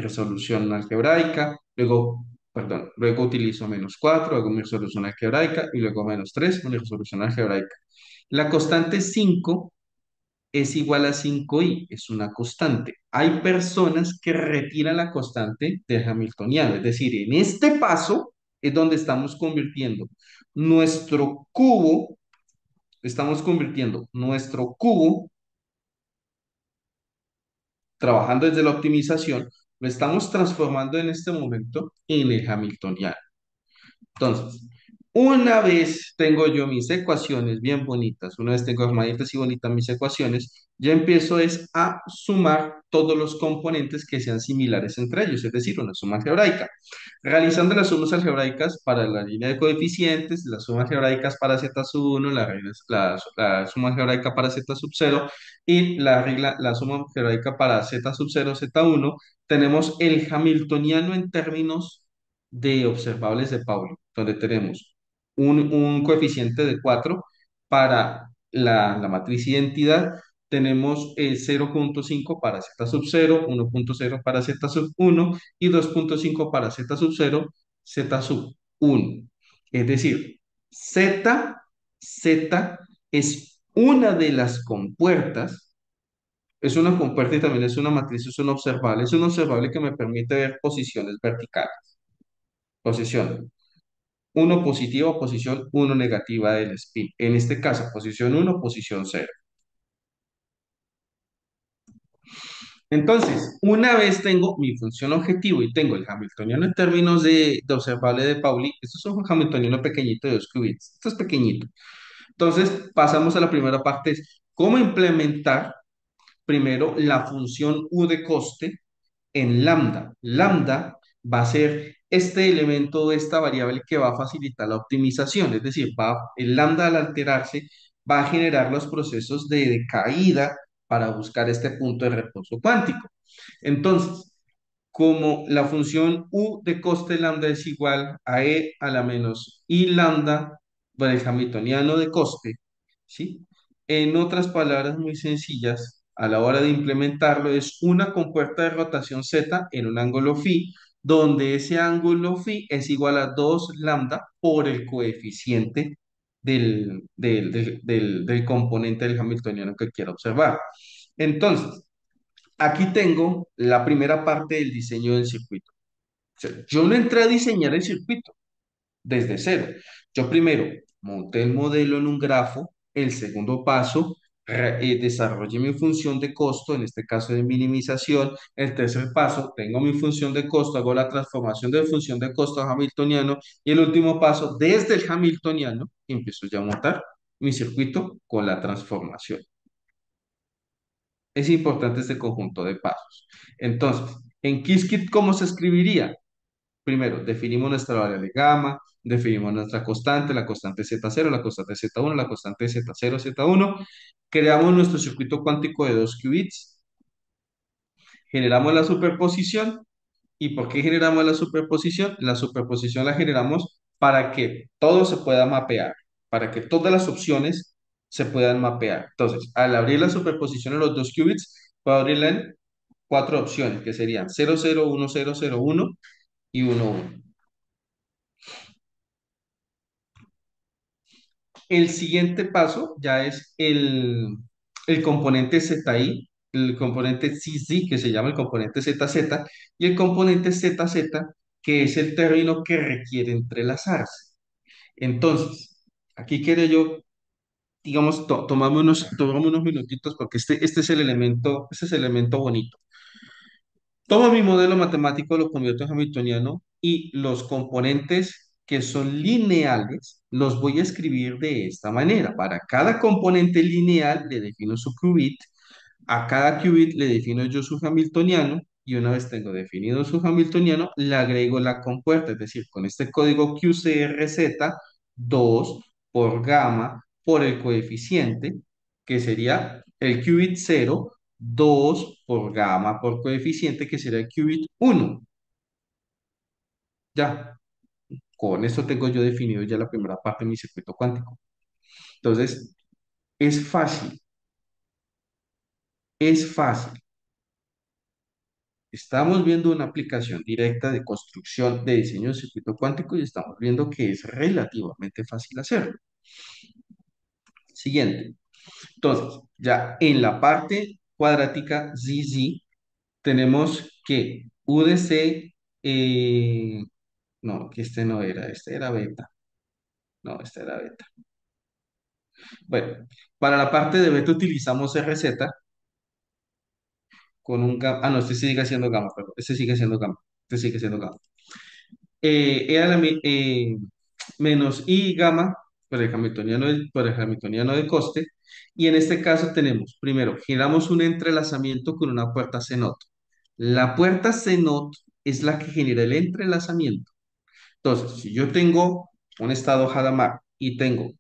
resolución algebraica, luego utilizo -4, hago mi resolución algebraica, y luego -3, mi resolución algebraica. La constante 5 es igual a 5i, es una constante. Hay personas que retiran la constante del hamiltoniano, es decir, en este paso es donde nuestro cubo, estamos convirtiendo nuestro cubo trabajando desde la optimización, lo estamos transformando en este momento en el hamiltoniano. Entonces, una vez tengo yo mis ecuaciones bien bonitas, una vez tengo armaditas y bonitas mis ecuaciones, ya empiezo es a sumar todos los componentes que sean similares entre ellos, es decir, una suma algebraica. Realizando las sumas algebraicas para la línea de coeficientes, las sumas algebraicas para z sub 1, la suma algebraica para z sub 0 y la suma algebraica para z sub 0, z1, tenemos el hamiltoniano en términos de observables de Pauli, donde tenemos un coeficiente de 4 para la matriz identidad, tenemos 0,5 para z sub 0, 1,0 para z sub 1 y 2,5 para z sub 0, z sub 1. Es decir, z es una de las compuertas, es una compuerta y también es una matriz, es un observable que me permite ver posiciones verticales, posición uno positiva o posición uno negativa del spin. En este caso, posición uno, posición cero. Entonces, una vez tengo mi función objetivo y tengo el hamiltoniano en términos de observable de Pauli, esto es un hamiltoniano pequeñito de 2 qubits, esto es pequeñito. Entonces, pasamos a la primera parte, es cómo implementar primero la función u de coste en lambda. Lambda va a ser este elemento, esta variable que va a facilitar la optimización, es decir, el lambda al alterarse va a generar los procesos de decaída para buscar este punto de reposo cuántico. Entonces, como la función u de coste lambda es igual a e a la menos i lambda por el hamiltoniano de coste, ¿sí? En otras palabras muy sencillas, a la hora de implementarlo es una compuerta de rotación z en un ángulo phi, donde ese ángulo phi es igual a 2 lambda por el coeficiente del componente del hamiltoniano que quiero observar. Entonces, aquí tengo la primera parte del diseño del circuito. O sea, yo no entré a diseñar el circuito desde cero. Yo primero monté el modelo en un grafo, el segundo paso, desarrollé mi función de costo, en este caso de minimización, el tercer paso, tengo mi función de costo, hago la transformación de función de costo a hamiltoniano y el último paso, desde el hamiltoniano, empiezo ya a montar mi circuito con la transformación. Es importante este conjunto de pasos. Entonces, en Qiskit, ¿cómo se escribiría? Primero, definimos nuestra variable gamma, definimos nuestra constante, la constante Z0, la constante Z1, la constante Z0, Z1. Creamos nuestro circuito cuántico de 2 qubits, generamos la superposición. ¿Y por qué generamos la superposición? La superposición la generamos para que todo se pueda mapear, para que todas las opciones se puedan mapear. Entonces, al abrir la superposición en los 2 qubits, puedo abrirla en 4 opciones, que serían 0, 0, 1, 0, 0, 1 y 1, 1. El siguiente paso ya es el componente ZI, el componente ZZ, que se llama el componente ZZ, y el componente ZZ, que es el término que requiere entrelazarse. Entonces, aquí quiero yo, digamos, tomarme unos minutitos porque este es el elemento, este es el elemento bonito. Tomo mi modelo matemático, lo convierto en hamiltoniano y los componentes que son lineales los voy a escribir de esta manera. Para cada componente lineal le defino su qubit, a cada qubit le defino yo su hamiltoniano y una vez tengo definido su hamiltoniano, le agrego la compuerta, es decir, con este código QCRZ, 2 por gamma por el coeficiente, que sería el qubit 0 2 por gamma por coeficiente, que será el qubit 1. Ya, con esto tengo yo definido ya la primera parte de mi circuito cuántico. Entonces, es fácil, es fácil. Estamos viendo una aplicación directa de construcción de diseño de circuito cuántico y estamos viendo que es relativamente fácil hacerlo. Siguiente. Entonces, ya en la parte cuadrática ZZ, tenemos que UDC, no, que este no era, este era beta. No, este era beta. Bueno, para la parte de beta utilizamos RZ con un gamma. Ah, no, este sigue siendo gamma, perdón. Este sigue siendo gamma. Este sigue siendo gamma. Era la, menos I gamma por el hamiltoniano de coste. Y en este caso tenemos, primero, generamos un entrelazamiento con una puerta CNOT. La puerta CNOT es la que genera el entrelazamiento. Entonces, si yo tengo un estado Hadamard y tengo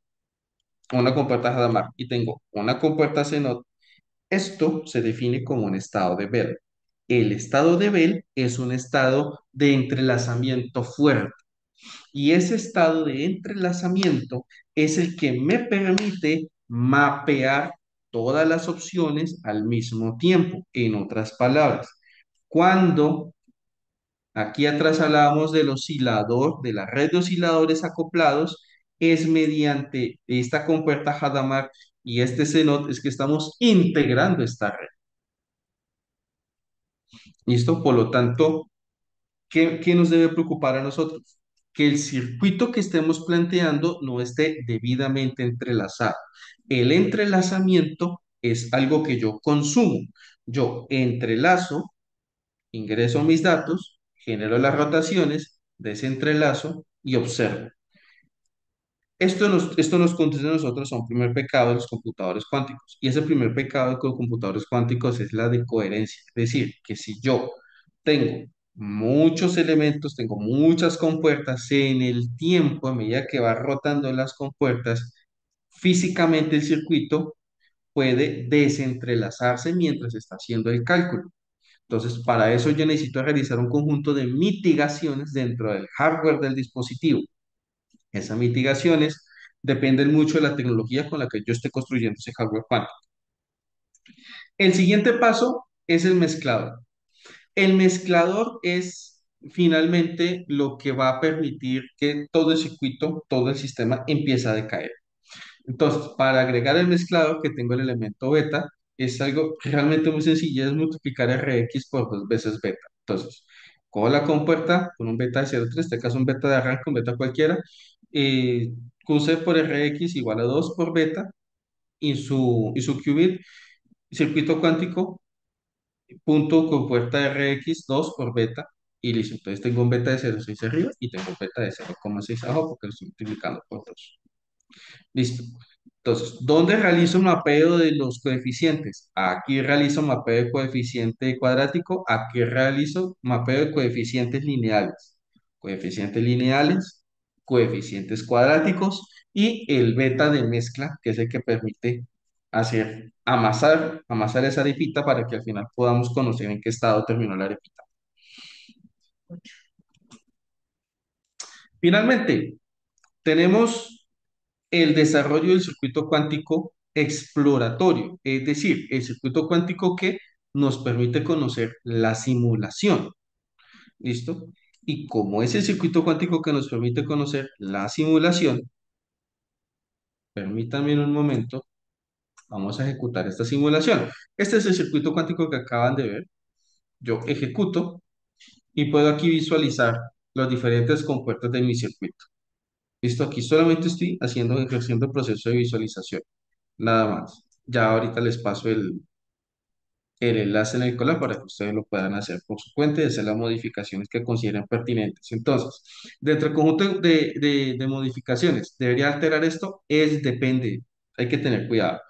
una compuerta Hadamard y tengo una compuerta CNOT, esto se define como un estado de Bell. El estado de Bell es un estado de entrelazamiento fuerte y ese estado de entrelazamiento es el que me permite mapear todas las opciones al mismo tiempo. En otras palabras, cuando aquí atrás hablábamos del oscilador, de la red de osciladores acoplados, es mediante esta compuerta Hadamard y este CNOT es que estamos integrando esta red. ¿Listo? Por lo tanto, ¿qué nos debe preocupar a nosotros? Que el circuito que estemos planteando no esté debidamente entrelazado. El entrelazamiento es algo que yo consumo. Yo entrelazo, ingreso mis datos, genero las rotaciones, desentrelazo y observo. Esto nos conduce a nosotros a un primer pecado de los computadores cuánticos. Y ese primer pecado de los computadores cuánticos es la de coherencia. Es decir, que si yo tengo muchos elementos, tengo muchas compuertas en el tiempo, a medida que va rotando las compuertas, físicamente el circuito puede desentrelazarse mientras está haciendo el cálculo. Entonces, para eso yo necesito realizar un conjunto de mitigaciones dentro del hardware del dispositivo. Esas mitigaciones dependen mucho de la tecnología con la que yo esté construyendo ese hardware cuántico. El siguiente paso es el mezclador. El mezclador es finalmente lo que va a permitir que todo el circuito, todo el sistema empiece a decaer. Entonces, para agregar el mezclador que tengo el elemento beta, es algo realmente muy sencillo, es multiplicar Rx por dos veces beta. Entonces, cojo la compuerta con un beta de 0,3, en este caso un beta de arranque, un beta cualquiera, Qc por Rx igual a 2 por beta y su qubit, circuito cuántico, punto compuerta Rx 2 por beta y listo. Entonces tengo un beta de 0,6 arriba y tengo un beta de 0,6 abajo porque lo estoy multiplicando por 2. Listo. Entonces, ¿dónde realizo un mapeo de los coeficientes? Aquí realizo mapeo de coeficiente cuadrático, aquí realizo mapeo de coeficientes lineales. Coeficientes lineales, coeficientes cuadráticos y el beta de mezcla, que es el que permite amasar esa arepita para que al final podamos conocer en qué estado terminó la arepita. Finalmente, tenemos el desarrollo del circuito cuántico exploratorio, es decir, el circuito cuántico que nos permite conocer la simulación. ¿Listo? Y como es el circuito cuántico que nos permite conocer la simulación, permítanme un momento, vamos a ejecutar esta simulación. Este es el circuito cuántico que acaban de ver. Yo ejecuto y puedo aquí visualizar los diferentes compuertos de mi circuito. ¿Listo? Aquí solamente estoy ejerciendo el proceso de visualización. Nada más. Ya ahorita les paso el enlace en el color para que ustedes lo puedan hacer por su cuenta y hacer las modificaciones que consideren pertinentes. Entonces, dentro del conjunto de modificaciones, ¿debería alterar esto? Depende, hay que tener cuidado.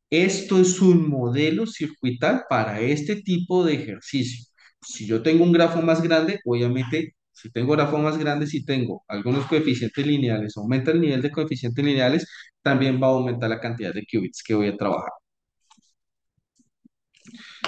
Esto es un modelo circuital para este tipo de ejercicio. Si yo tengo un grafo más grande, obviamente, si tengo grafo más grande, si tengo algunos coeficientes lineales, aumenta el nivel de coeficientes lineales, también va a aumentar la cantidad de qubits que voy a trabajar.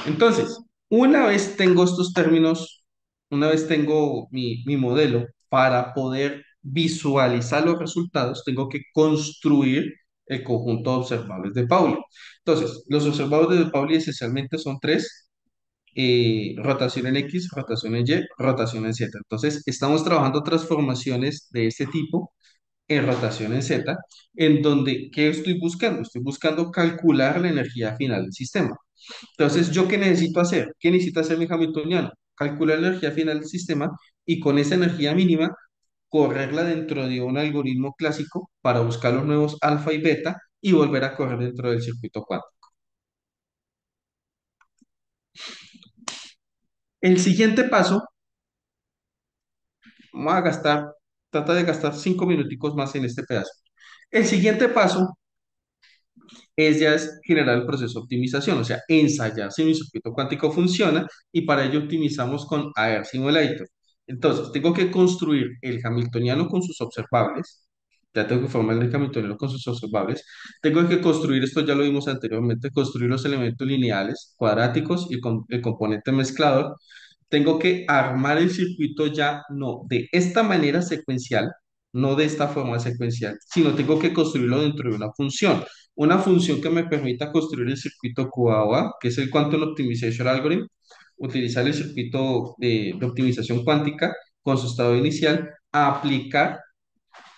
Entonces, una vez tengo estos términos, una vez tengo mi modelo, para poder visualizar los resultados, tengo que construir el conjunto de observables de Pauli. Entonces, los observables de Pauli esencialmente son tres: rotación en X, rotación en Y, rotación en Z. Entonces, estamos trabajando transformaciones de este tipo en rotación en Z, en donde, ¿qué estoy buscando? Estoy buscando calcular la energía final del sistema. Entonces, ¿yo qué necesito hacer? ¿Qué necesita hacer mi hamiltoniano? Calcular la energía final del sistema y con esa energía mínima correrla dentro de un algoritmo clásico para buscar los nuevos alfa y beta y volver a correr dentro del circuito cuántico. El siguiente paso, vamos a gastar Trata de gastar 5 minuticos más en este pedazo. El siguiente paso es generar el proceso de optimización, o sea, ensayar si mi circuito cuántico funciona y para ello optimizamos con AR Simulator. Entonces, tengo que construir el Hamiltoniano con sus observables, ya tengo que formar el Hamiltoniano con sus observables, tengo que construir, esto ya lo vimos anteriormente, construir los elementos lineales, cuadráticos y el componente mezclador, tengo que armar el circuito ya no de esta manera secuencial, no de esta forma secuencial, sino tengo que construirlo dentro de una función que me permita construir el circuito QAOA, que es el Quantum Optimization Algorithm, utilizar el circuito de optimización cuántica con su estado inicial, a aplicar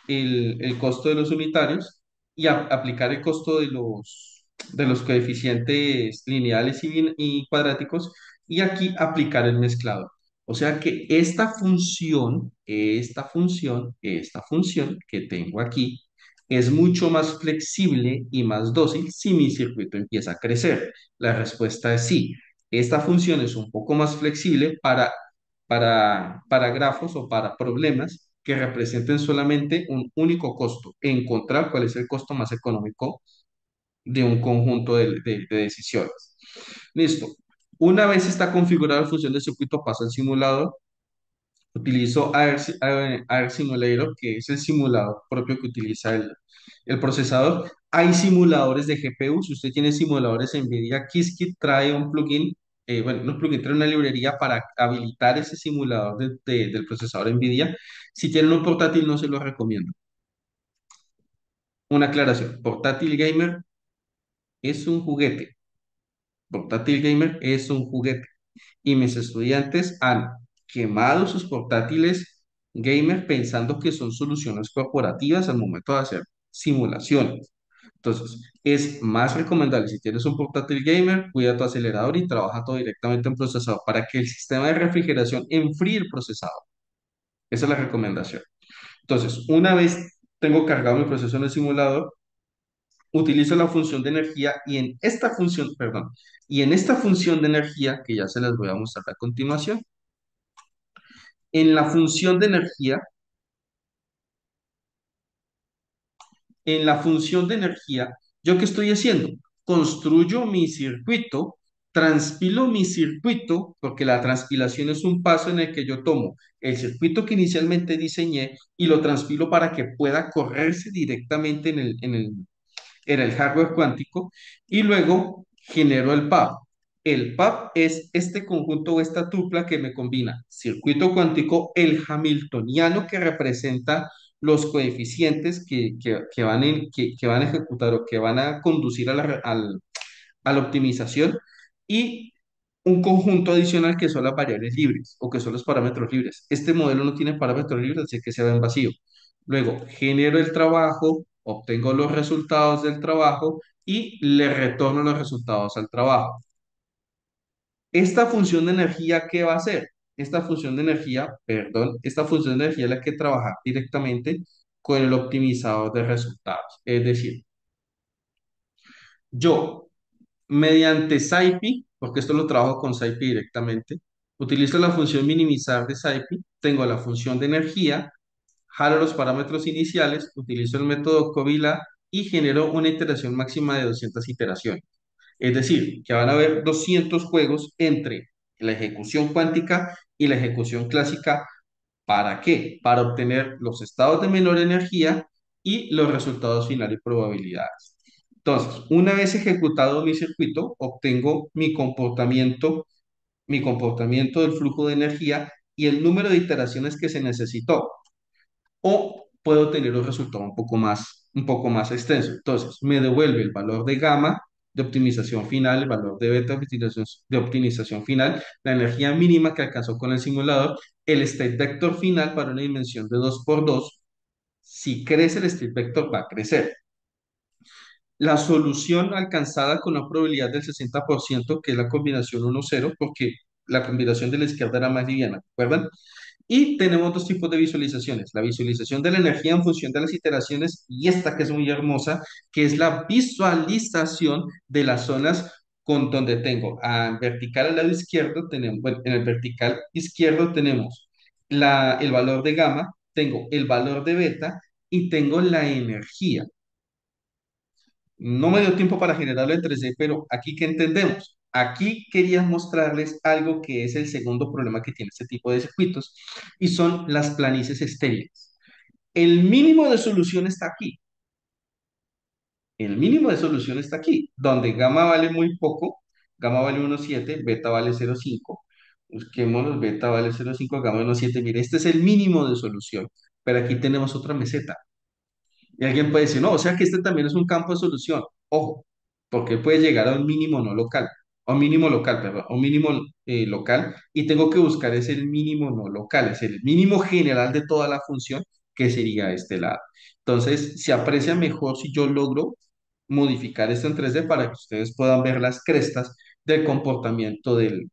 el costo de los unitarios y aplicar el costo de los coeficientes lineales y cuadráticos y aquí aplicar el mezclador. O sea que esta función que tengo aquí es mucho más flexible y más dócil si mi circuito empieza a crecer. La respuesta es sí. Esta función es un poco más flexible para grafos o para problemas que representen solamente un único costo, encontrar cuál es el costo más económico de un conjunto de decisiones. Listo. Una vez está configurada la función de circuito, paso al simulador. Utilizo AR Simulator, que es el simulador propio que utiliza el procesador. Hay simuladores de GPU. Si usted tiene simuladores NVIDIA, Qiskit trae un plugin, bueno, no un plugin, trae una librería para habilitar ese simulador del procesador NVIDIA. Si tienen un portátil, no se lo recomiendo. Una aclaración, portátil gamer es un juguete. Portátil gamer es un juguete. Y mis estudiantes han quemado sus portátiles gamer pensando que son soluciones corporativas al momento de hacer simulaciones. Entonces, es más recomendable si tienes un portátil gamer, cuida tu acelerador y trabaja todo directamente en procesador para que el sistema de refrigeración enfríe el procesador. Esa es la recomendación. Entonces, una vez tengo cargado mi proceso en el simulador, utilizo la función de energía y en esta función de energía, que ya se las voy a mostrar a continuación, en la función de energía, en la función de energía, ¿yo qué estoy haciendo? Construyo mi circuito, transpilo mi circuito, porque la transpilación es un paso en el que yo tomo el circuito que inicialmente diseñé y lo transpilo para que pueda correrse directamente en el hardware cuántico y luego genero el PAP. El PAP es este conjunto o esta tupla que me combina circuito cuántico, el hamiltoniano que representa los coeficientes que van a ejecutar o que van a conducir a la optimización y un conjunto adicional que son las variables libres o que son los parámetros libres. Este modelo no tiene parámetros libres, así que se va en vacío. Luego, genero el trabajo, obtengo los resultados del trabajo y le retorno los resultados al trabajo. Esta función de energía, ¿qué va a hacer? Esta función de energía es la que trabaja directamente con el optimizador de resultados. Es decir, yo mediante SciPy, porque esto lo trabajo con SciPy directamente, utilizo la función minimizar de SciPy, tengo la función de energía, jalo los parámetros iniciales, utilizo el método Covila y genero una iteración máxima de 200 iteraciones. Es decir, que van a haber 200 juegos entre la ejecución cuántica y la ejecución clásica. ¿Para qué? Para obtener los estados de menor energía y los resultados finales y probabilidades. Entonces, una vez ejecutado mi circuito, obtengo mi comportamiento del flujo de energía y el número de iteraciones que se necesitó. O puedo tener un resultado un poco más extenso. Entonces, me devuelve el valor de gamma de optimización final, el valor de beta de optimización final, la energía mínima que alcanzó con el simulador, el state vector final para una dimensión de 2 por 2. Si crece el state vector, va a crecer. La solución alcanzada con una probabilidad del 60%, que es la combinación 1-0, porque la combinación de la izquierda era más liviana, ¿recuerdan? Y tenemos dos tipos de visualizaciones, la visualización de la energía en función de las iteraciones y esta que es muy hermosa, que es la visualización de las zonas con donde tengo a vertical al lado izquierdo, tenemos, bueno, en el vertical izquierdo tenemos el valor de gamma tengo el valor de beta y tengo la energía. No me dio tiempo para generarlo en 3D, pero aquí ¿qué entendemos? Aquí quería mostrarles algo que es el segundo problema que tiene este tipo de circuitos y son las planicies estériles. El mínimo de solución está aquí. El mínimo de solución está aquí, donde gamma vale muy poco, gamma vale 1,7, beta vale 0,5. Busquemos, beta vale 0,5, gamma 1,7. Mire, este es el mínimo de solución, pero aquí tenemos otra meseta. Y alguien puede decir, no, o sea que este también es un campo de solución. Ojo, porque puede llegar a un mínimo no local, a un mínimo local, perdón, a un mínimo local, y tengo que buscar es el mínimo no local, es el mínimo general de toda la función, que sería este lado. Entonces, se aprecia mejor si yo logro modificar esto en 3D para que ustedes puedan ver las crestas del comportamiento del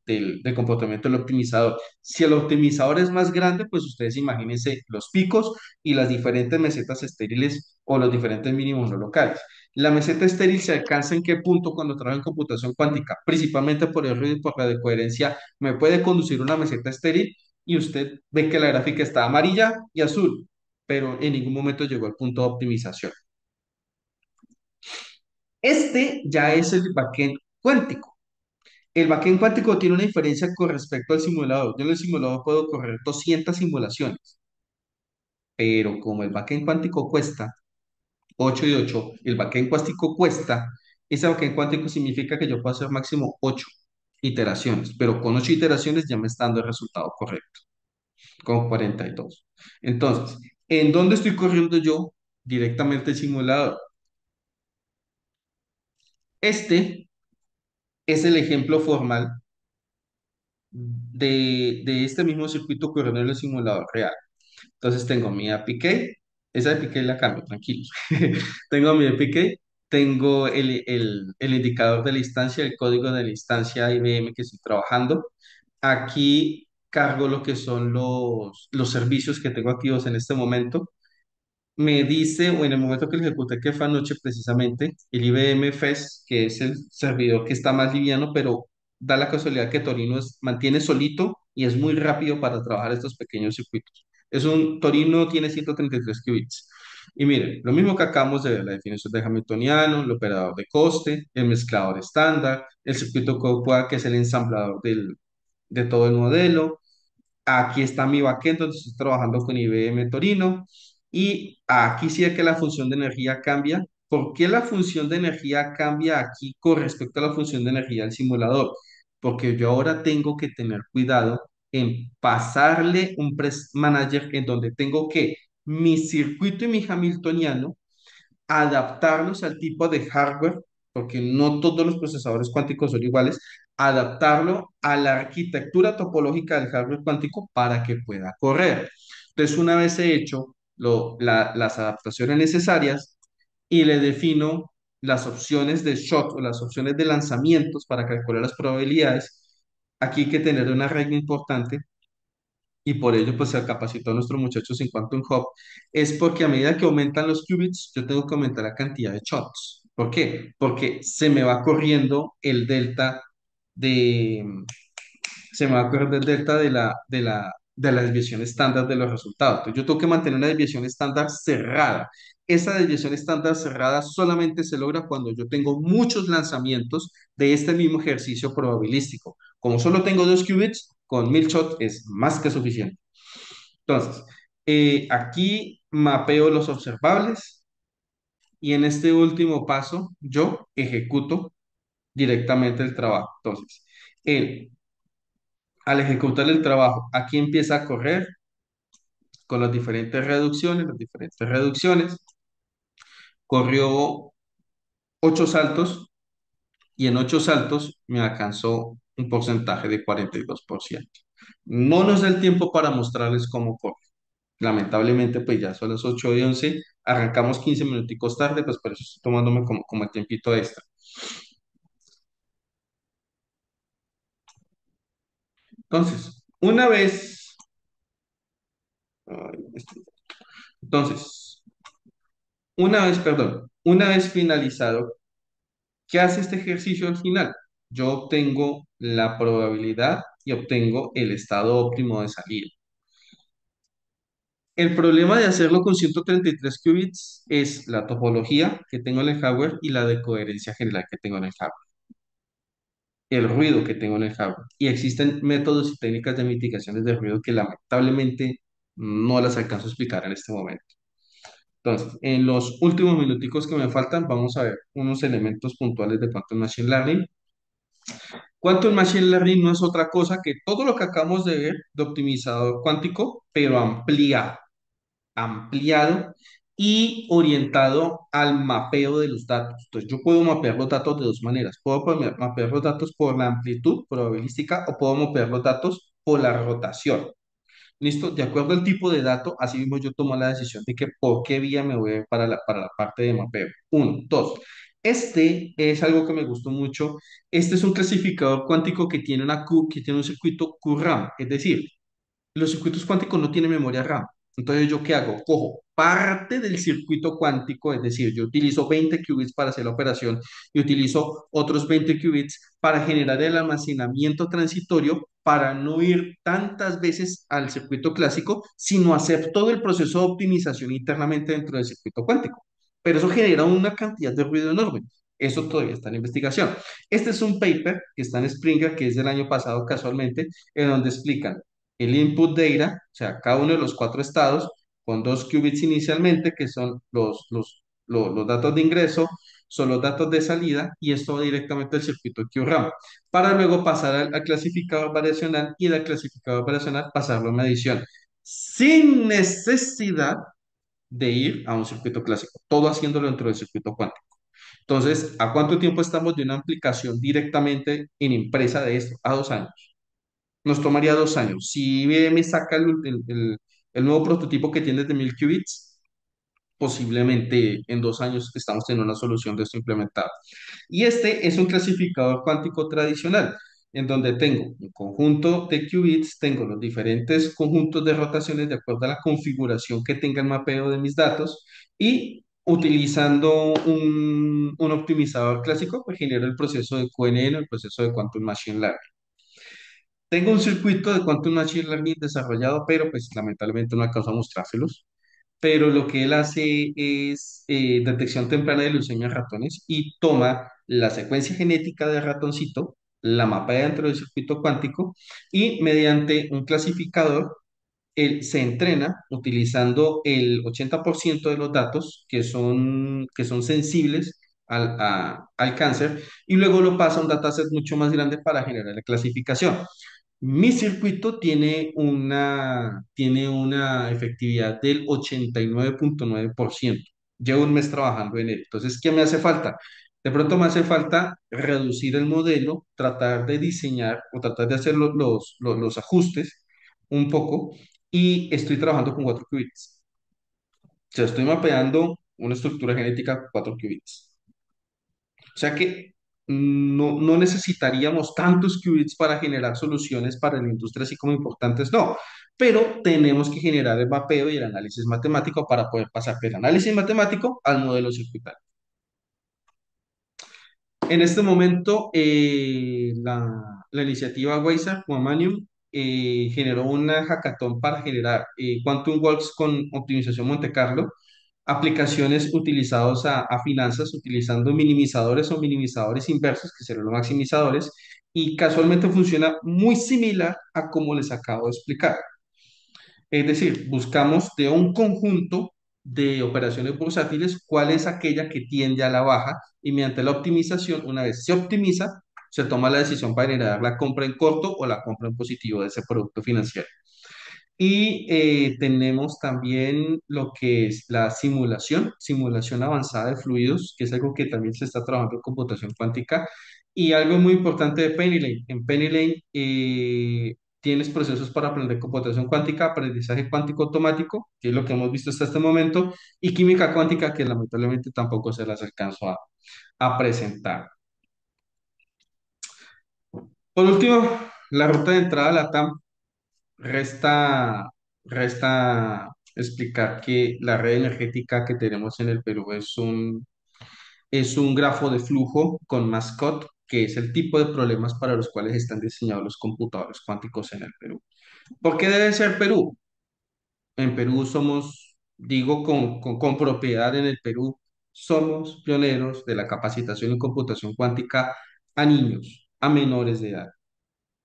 comportamiento del optimizador. Si el optimizador es más grande, pues ustedes imagínense los picos y las diferentes mesetas estériles o los diferentes mínimos no locales. La meseta estéril se alcanza en qué punto cuando trabajo en computación cuántica, principalmente por el ruido y por la decoherencia, me puede conducir una meseta estéril y usted ve que la gráfica está amarilla y azul, pero en ningún momento llegó al punto de optimización. Este ya es el backend cuántico. El backend cuántico tiene una diferencia con respecto al simulador. Yo en el simulador puedo correr 200 simulaciones, pero como el backend cuántico cuesta 8 y 8, el backend cuántico cuesta, ese backend cuántico significa que yo puedo hacer máximo 8 iteraciones, pero con 8 iteraciones ya me está dando el resultado correcto, con 42. Entonces, ¿en dónde estoy corriendo yo? Directamente el simulador. Este es el ejemplo formal de este mismo circuito corriendo en el simulador real. Entonces tengo mi APK, esa APK la cambio, tranquilos. Tengo mi APK, tengo el indicador de la instancia, el código de la instancia IBM que estoy trabajando. Aquí cargo lo que son los servicios que tengo activos en este momento. Me dice, o en el momento que lo ejecuté, que fue anoche precisamente, el IBM FES, que es el servidor que está más liviano, pero da la casualidad que Torino mantiene solito y es muy rápido para trabajar estos pequeños circuitos. Torino tiene 133 qubits. Y miren, lo mismo que acabamos de ver, la definición de Hamiltoniano, el operador de coste, el mezclador estándar, el circuito Cocoa, que es el ensamblador de todo el modelo. Aquí está mi backend donde estoy trabajando con IBM Torino. Y aquí sí es que la función de energía cambia. ¿Por qué la función de energía cambia aquí con respecto a la función de energía del simulador? Porque yo ahora tengo que tener cuidado en pasarle un press manager en donde tengo que mi circuito y mi Hamiltoniano adaptarlos al tipo de hardware, porque no todos los procesadores cuánticos son iguales, adaptarlo a la arquitectura topológica del hardware cuántico para que pueda correr. Entonces, una vez he hecho las adaptaciones necesarias y le defino las opciones de shot o las opciones de lanzamientos para calcular las probabilidades, aquí hay que tener una regla importante y por ello pues se capacitó a nuestros muchachos en Quantum Hub, es porque a medida que aumentan los qubits, yo tengo que aumentar la cantidad de shots. ¿Por qué? Porque se me va corriendo el delta de, se me va a correr el delta de la desviación estándar de los resultados. Entonces yo tengo que mantener una desviación estándar cerrada. Esa desviación estándar cerrada solamente se logra cuando yo tengo muchos lanzamientos de este mismo ejercicio probabilístico. Como solo tengo 2 qubits, con 1000 shots es más que suficiente. Entonces, aquí mapeo los observables y en este último paso yo ejecuto directamente el trabajo. Entonces, él, al ejecutar el trabajo, aquí empieza a correr con las diferentes reducciones. Corrió 8 saltos y en 8 saltos me alcanzó un porcentaje de 42%. No nos da el tiempo para mostrarles cómo corre. Lamentablemente, pues ya son las 8:11, arrancamos 15 minuticos tarde, pues por eso estoy tomándome como el tiempito extra. Entonces, ay, entonces, una vez finalizado, ¿qué hace este ejercicio al final? Yo obtengo la probabilidad y obtengo el estado óptimo de salida. El problema de hacerlo con 133 qubits es la topología que tengo en el hardware y la de coherencia general que tengo en el hardware, el ruido que tengo en el hardware. Y existen métodos y técnicas de mitigaciones de ruido que lamentablemente no las alcanzo a explicar en este momento. Entonces, en los últimos minuticos que me faltan, vamos a ver unos elementos puntuales de Quantum Machine Learning. Quantum Machine Learning no es otra cosa que todo lo que acabamos de ver de optimizador cuántico, pero ampliado y orientado al mapeo de los datos. Entonces, yo puedo mapear los datos de dos maneras. Puedo mapear los datos por la amplitud probabilística o puedo mapear los datos por la rotación. ¿Listo? De acuerdo al tipo de dato, así mismo yo tomo la decisión de que por qué vía me voy a ir para la parte de mapeo. Uno, dos. Este es algo que me gustó mucho. Este es un clasificador cuántico que tiene que tiene un circuito QRAM, es decir, los circuitos cuánticos no tienen memoria RAM. Entonces, ¿yo qué hago? Cojo parte del circuito cuántico, es decir, yo utilizo 20 qubits para hacer la operación y utilizo otros 20 qubits para generar el almacenamiento transitorio para no ir tantas veces al circuito clásico, sino hacer todo el proceso de optimización internamente dentro del circuito cuántico. Pero eso genera una cantidad de ruido enorme. Eso todavía está en investigación. Este es un paper que está en Springer, que es del año pasado casualmente, en donde explican el input data, o sea, cada uno de los cuatro estados, con 2 qubits inicialmente, que son los datos de ingreso, son los datos de salida, y esto va directamente al circuito QRAM, para luego pasar al clasificador variacional y del clasificador variacional pasarlo a medición, sin necesidad de ir a un circuito clásico, todo haciéndolo dentro del circuito cuántico. Entonces, ¿a cuánto tiempo estamos de una aplicación directamente en empresa de esto? A 2 años. Nos tomaría 2 años. Si IBM saca el nuevo prototipo que tiene de 1000 qubits, posiblemente en 2 años estamos teniendo una solución de esto implementada. Y este es un clasificador cuántico tradicional, en donde tengo un conjunto de qubits, tengo los diferentes conjuntos de rotaciones de acuerdo a la configuración que tenga el mapeo de mis datos y utilizando un optimizador clásico, pues genero el proceso de QNN, el proceso de Quantum Machine Learning. Tengo un circuito de Quantum Machine Learning desarrollado, pero pues lamentablemente no alcanzo a mostrárselos. Pero lo que él hace es detección temprana de leucemia en ratones y toma la secuencia genética del ratoncito, la mapea dentro del circuito cuántico y mediante un clasificador, él se entrena utilizando el 80% de los datos que son sensibles al cáncer y luego lo pasa a un dataset mucho más grande para generar la clasificación. Mi circuito tiene una efectividad del 89,9%. Llevo un mes trabajando en él. Entonces, ¿qué me hace falta? De pronto me hace falta reducir el modelo, tratar de diseñar o tratar de hacer los ajustes un poco y estoy trabajando con 4 qubits. O sea, estoy mapeando una estructura genética con 4 qubits. O sea que no necesitaríamos tantos qubits para generar soluciones para la industria así como importantes, no. Pero tenemos que generar el mapeo y el análisis matemático para poder pasar del análisis matemático al modelo circuitario. En este momento, la iniciativa Weisar Huamanium generó una hackathon para generar Quantum Walks con optimización Monte Carlo, aplicaciones utilizadas a finanzas utilizando minimizadores o minimizadores inversos, que serán los maximizadores, y casualmente funciona muy similar a como les acabo de explicar. Es decir, buscamos de un conjunto de operaciones bursátiles cuál es aquella que tiende a la baja y mediante la optimización, una vez se optimiza, se toma la decisión para generar la compra en corto o la compra en positivo de ese producto financiero. Y tenemos también lo que es la simulación avanzada de fluidos, que es algo que también se está trabajando en computación cuántica. Y algo muy importante de PennyLane. En PennyLane tienes procesos para aprender computación cuántica, aprendizaje cuántico automático, que es lo que hemos visto hasta este momento, y química cuántica, que lamentablemente tampoco se las alcanzo a presentar. Por último, la ruta de entrada a la TAM. Resta explicar que la red energética que tenemos en el Perú es un grafo de flujo con mascot, que es el tipo de problemas para los cuales están diseñados los computadores cuánticos en el Perú. ¿Por qué debe ser Perú? En Perú somos, digo con propiedad en el Perú, somos pioneros de la capacitación en computación cuántica a niños, a menores de edad.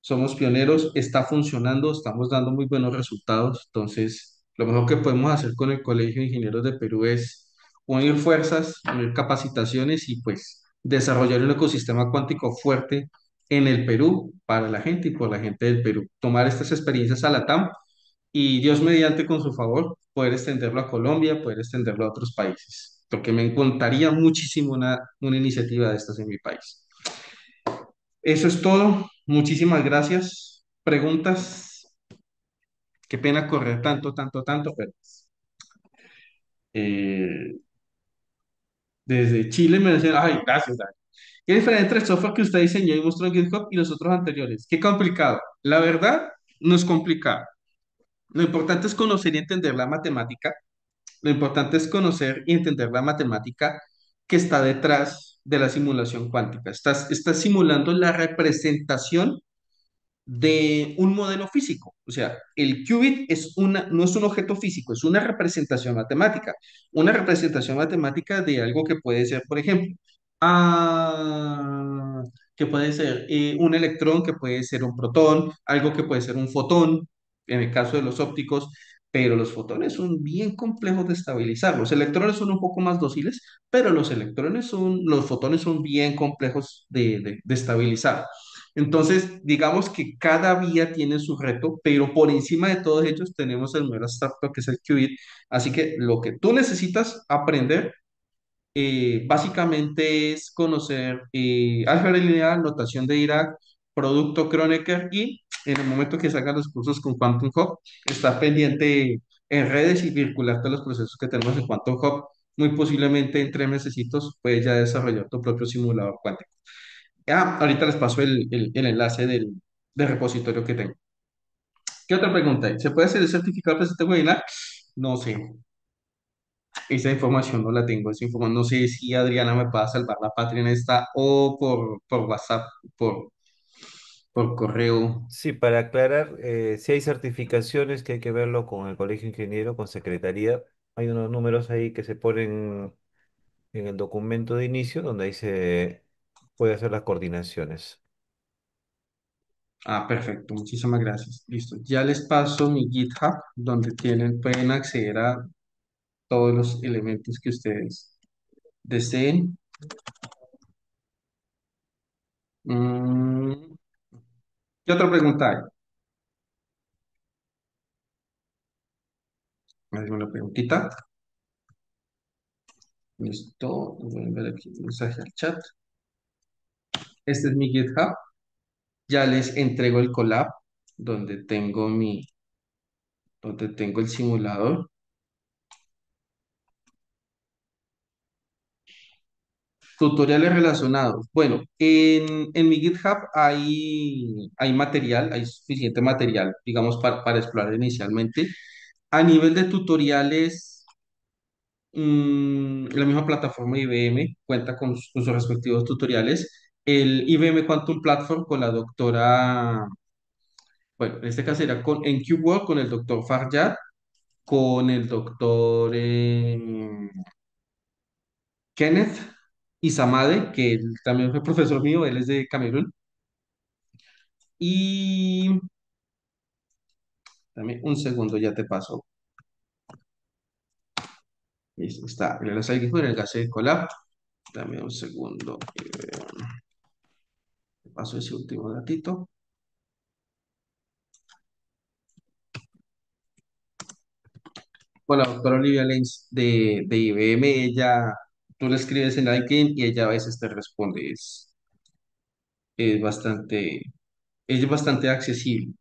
Somos pioneros, está funcionando, estamos dando muy buenos resultados. Entonces, lo mejor que podemos hacer con el Colegio de Ingenieros de Perú es unir fuerzas, unir capacitaciones y pues desarrollar un ecosistema cuántico fuerte en el Perú para la gente y por la gente del Perú. Tomar estas experiencias a la TAM y Dios mediante con su favor poder extenderlo a Colombia, poder extenderlo a otros países, porque me encantaría muchísimo una iniciativa de estas en mi país. Eso es todo. Muchísimas gracias. Preguntas. Qué pena correr tanto, tanto, tanto, pero eh, desde Chile me decían, ay, gracias, Dani. ¿Qué diferencia entre el software que usted diseñó y mostró en GitHub y los otros anteriores? Qué complicado. La verdad, no es complicado. Lo importante es conocer y entender la matemática. Lo importante es conocer y entender la matemática que está detrás de la simulación cuántica. Estás simulando la representación de un modelo físico. O sea, el qubit no es un objeto físico, es una representación matemática. Una representación matemática de algo que puede ser, por ejemplo, ah, que puede ser un electrón, que puede ser un protón, algo que puede ser un fotón, en el caso de los ópticos, pero los fotones son bien complejos de estabilizar. Los electrones son un poco más dóciles, pero los fotones son bien complejos de estabilizar. Entonces, digamos que cada vía tiene su reto, pero por encima de todos ellos tenemos el modelo abstracto que es el qubit. Así que lo que tú necesitas aprender básicamente es conocer álgebra lineal, notación de Dirac, producto Kronecker y en el momento que salgan los cursos con Quantum Hub, estar pendiente en redes y vincularte a los procesos que tenemos en Quantum Hub. Muy posiblemente en 3 mesecitos puedes ya desarrollar tu propio simulador cuántico. Ahorita les paso el enlace del repositorio que tengo. ¿Qué otra pregunta hay? ¿Se puede hacer el certificado de este webinar? No sé, esa información no la tengo. Esa información, no sé si Adriana me pueda salvar la patria en esta o por WhatsApp, por, por correo. Sí, para aclarar, si hay certificaciones que hay que verlo con el Colegio Ingeniero, con Secretaría, hay unos números ahí que se ponen en el documento de inicio donde ahí se puede hacer las coordinaciones. Perfecto, muchísimas gracias. Listo. Ya les paso mi GitHub, donde pueden acceder a todos los elementos que ustedes deseen. Mm, ¿Qué otra pregunta hay? ¿Alguna preguntita? Listo. Voy a ver aquí un mensaje al chat. Este es mi GitHub. Ya les entrego el collab donde donde tengo el simulador. Tutoriales relacionados. Bueno, en mi GitHub hay material, hay suficiente material, digamos, para explorar inicialmente. A nivel de tutoriales, la misma plataforma IBM cuenta con sus respectivos tutoriales. El IBM Quantum Platform con la doctora, bueno, en este caso era en QWorld con el doctor Farjad, con el doctor Kenneth Isamade, que él también fue profesor mío, él es de Camerún. Y dame un segundo, ya te paso. Listo, está el enlace aquí con el enlace de Colab. Dame un segundo. Te paso ese último datito. Con la doctora Olivia Lenz de IBM, tú le escribes en LinkedIn y ella a veces te responde. Es bastante, es bastante accesible.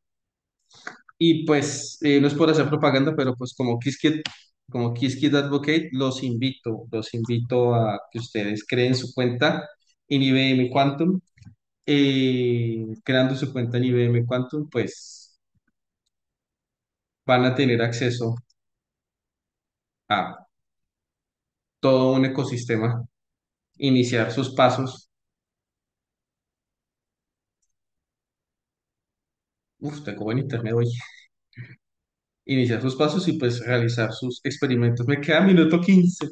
Y pues, no es por hacer propaganda, pero pues como Qiskit Advocate, los invito a que ustedes creen su cuenta en IBM Quantum. Creando su cuenta en IBM Quantum, pues van a tener acceso a todo un ecosistema, iniciar sus pasos. Uf, tengo buen internet hoy. iniciar sus pasos y pues realizar sus experimentos. Me queda minuto 15,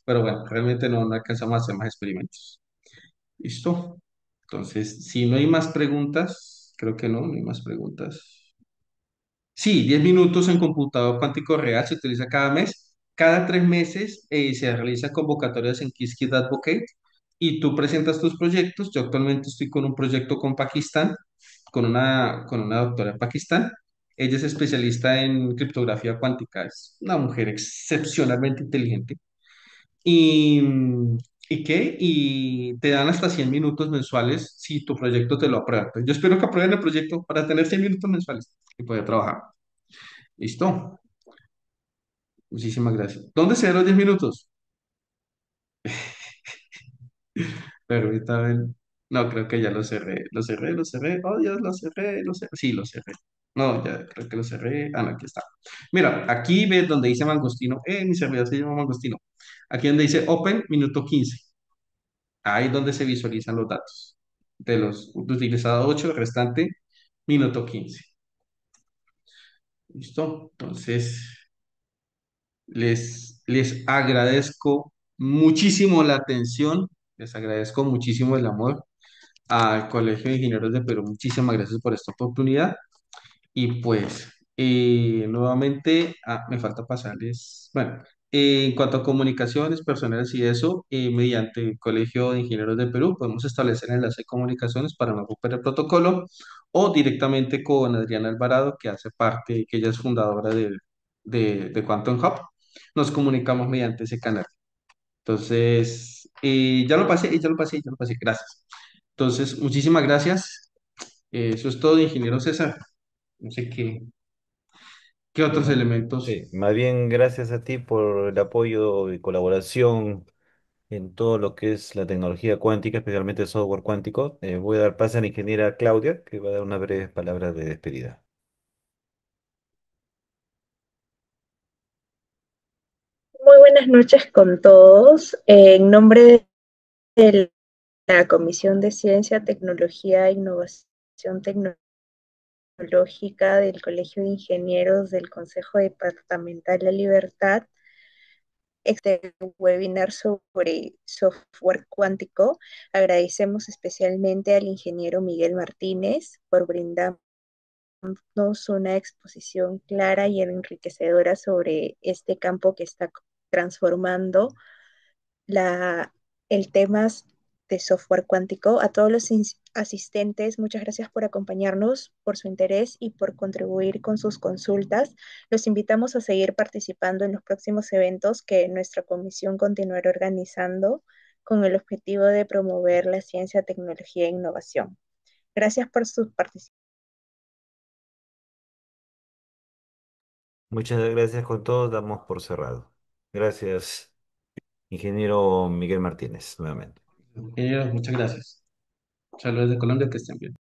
pero bueno, realmente no alcanzamos a hacer más experimentos. ¿Listo? Entonces, si no hay más preguntas, creo que no hay más preguntas. Sí, 10 minutos en computador cuántico real se utiliza cada mes. Cada 3 meses se realizan convocatorias en Qiskit Advocate y tú presentas tus proyectos. Yo actualmente estoy con un proyecto con Pakistán, con una doctora de Pakistán. Ella es especialista en criptografía cuántica. Es una mujer excepcionalmente inteligente. ¿Y, ¿y qué? Y te dan hasta 100 minutos mensuales si tu proyecto te lo aprueba. Entonces, yo espero que aprueben el proyecto para tener 100 minutos mensuales y poder trabajar. ¿Listo? Muchísimas gracias. ¿Dónde se dan los 10 minutos? Permítame. No, creo que ya lo cerré. Lo cerré, lo cerré. Oh, Dios, lo cerré, lo cerré. Sí, lo cerré. No, ya creo que lo cerré. Ah, no, aquí está. Mira, aquí ves donde dice Mangostino. Mi servidor se llama Mangostino. Aquí donde dice Open, minuto 15. Ahí es donde se visualizan los datos. De los utilizados 8, el restante, minuto 15. ¿Listo? Entonces, les agradezco muchísimo la atención. Les agradezco muchísimo el amor al Colegio de Ingenieros de Perú. Muchísimas gracias por esta oportunidad. Y pues, nuevamente, me falta pasarles, bueno, en cuanto a comunicaciones personales y eso, mediante el Colegio de Ingenieros de Perú, podemos establecer enlace de comunicaciones para no romper el protocolo o directamente con Adriana Alvarado, que hace parte, que ella es fundadora de Quantum Hub. Nos comunicamos mediante ese canal. Entonces, ya lo pasé. Gracias. Entonces, muchísimas gracias. Eso es todo, ingeniero César. No sé qué otros No, elementos. sí, más bien gracias a ti por el apoyo y colaboración en todo lo que es la tecnología cuántica, especialmente software cuántico. Voy a dar paso a la ingeniera Claudia, que va a dar unas breves palabras de despedida. Muy buenas noches con todos. En nombre de la Comisión de Ciencia, Tecnología e Innovación Tecnológica del Colegio de Ingenieros del Consejo Departamental La Libertad, este webinar sobre software cuántico, agradecemos especialmente al ingeniero Miguel Martínez por brindarnos una exposición clara y enriquecedora sobre este campo que está transformando la, el tema de software cuántico. A todos los asistentes, muchas gracias por acompañarnos, por su interés y por contribuir con sus consultas. Los invitamos a seguir participando en los próximos eventos que nuestra comisión continuará organizando con el objetivo de promover la ciencia, tecnología e innovación. Gracias por su participación. Muchas gracias con todos, damos por cerrado. Gracias, ingeniero Miguel Martínez, nuevamente. Ingenieros, muchas gracias. Saludos de Colombia, que estén bien.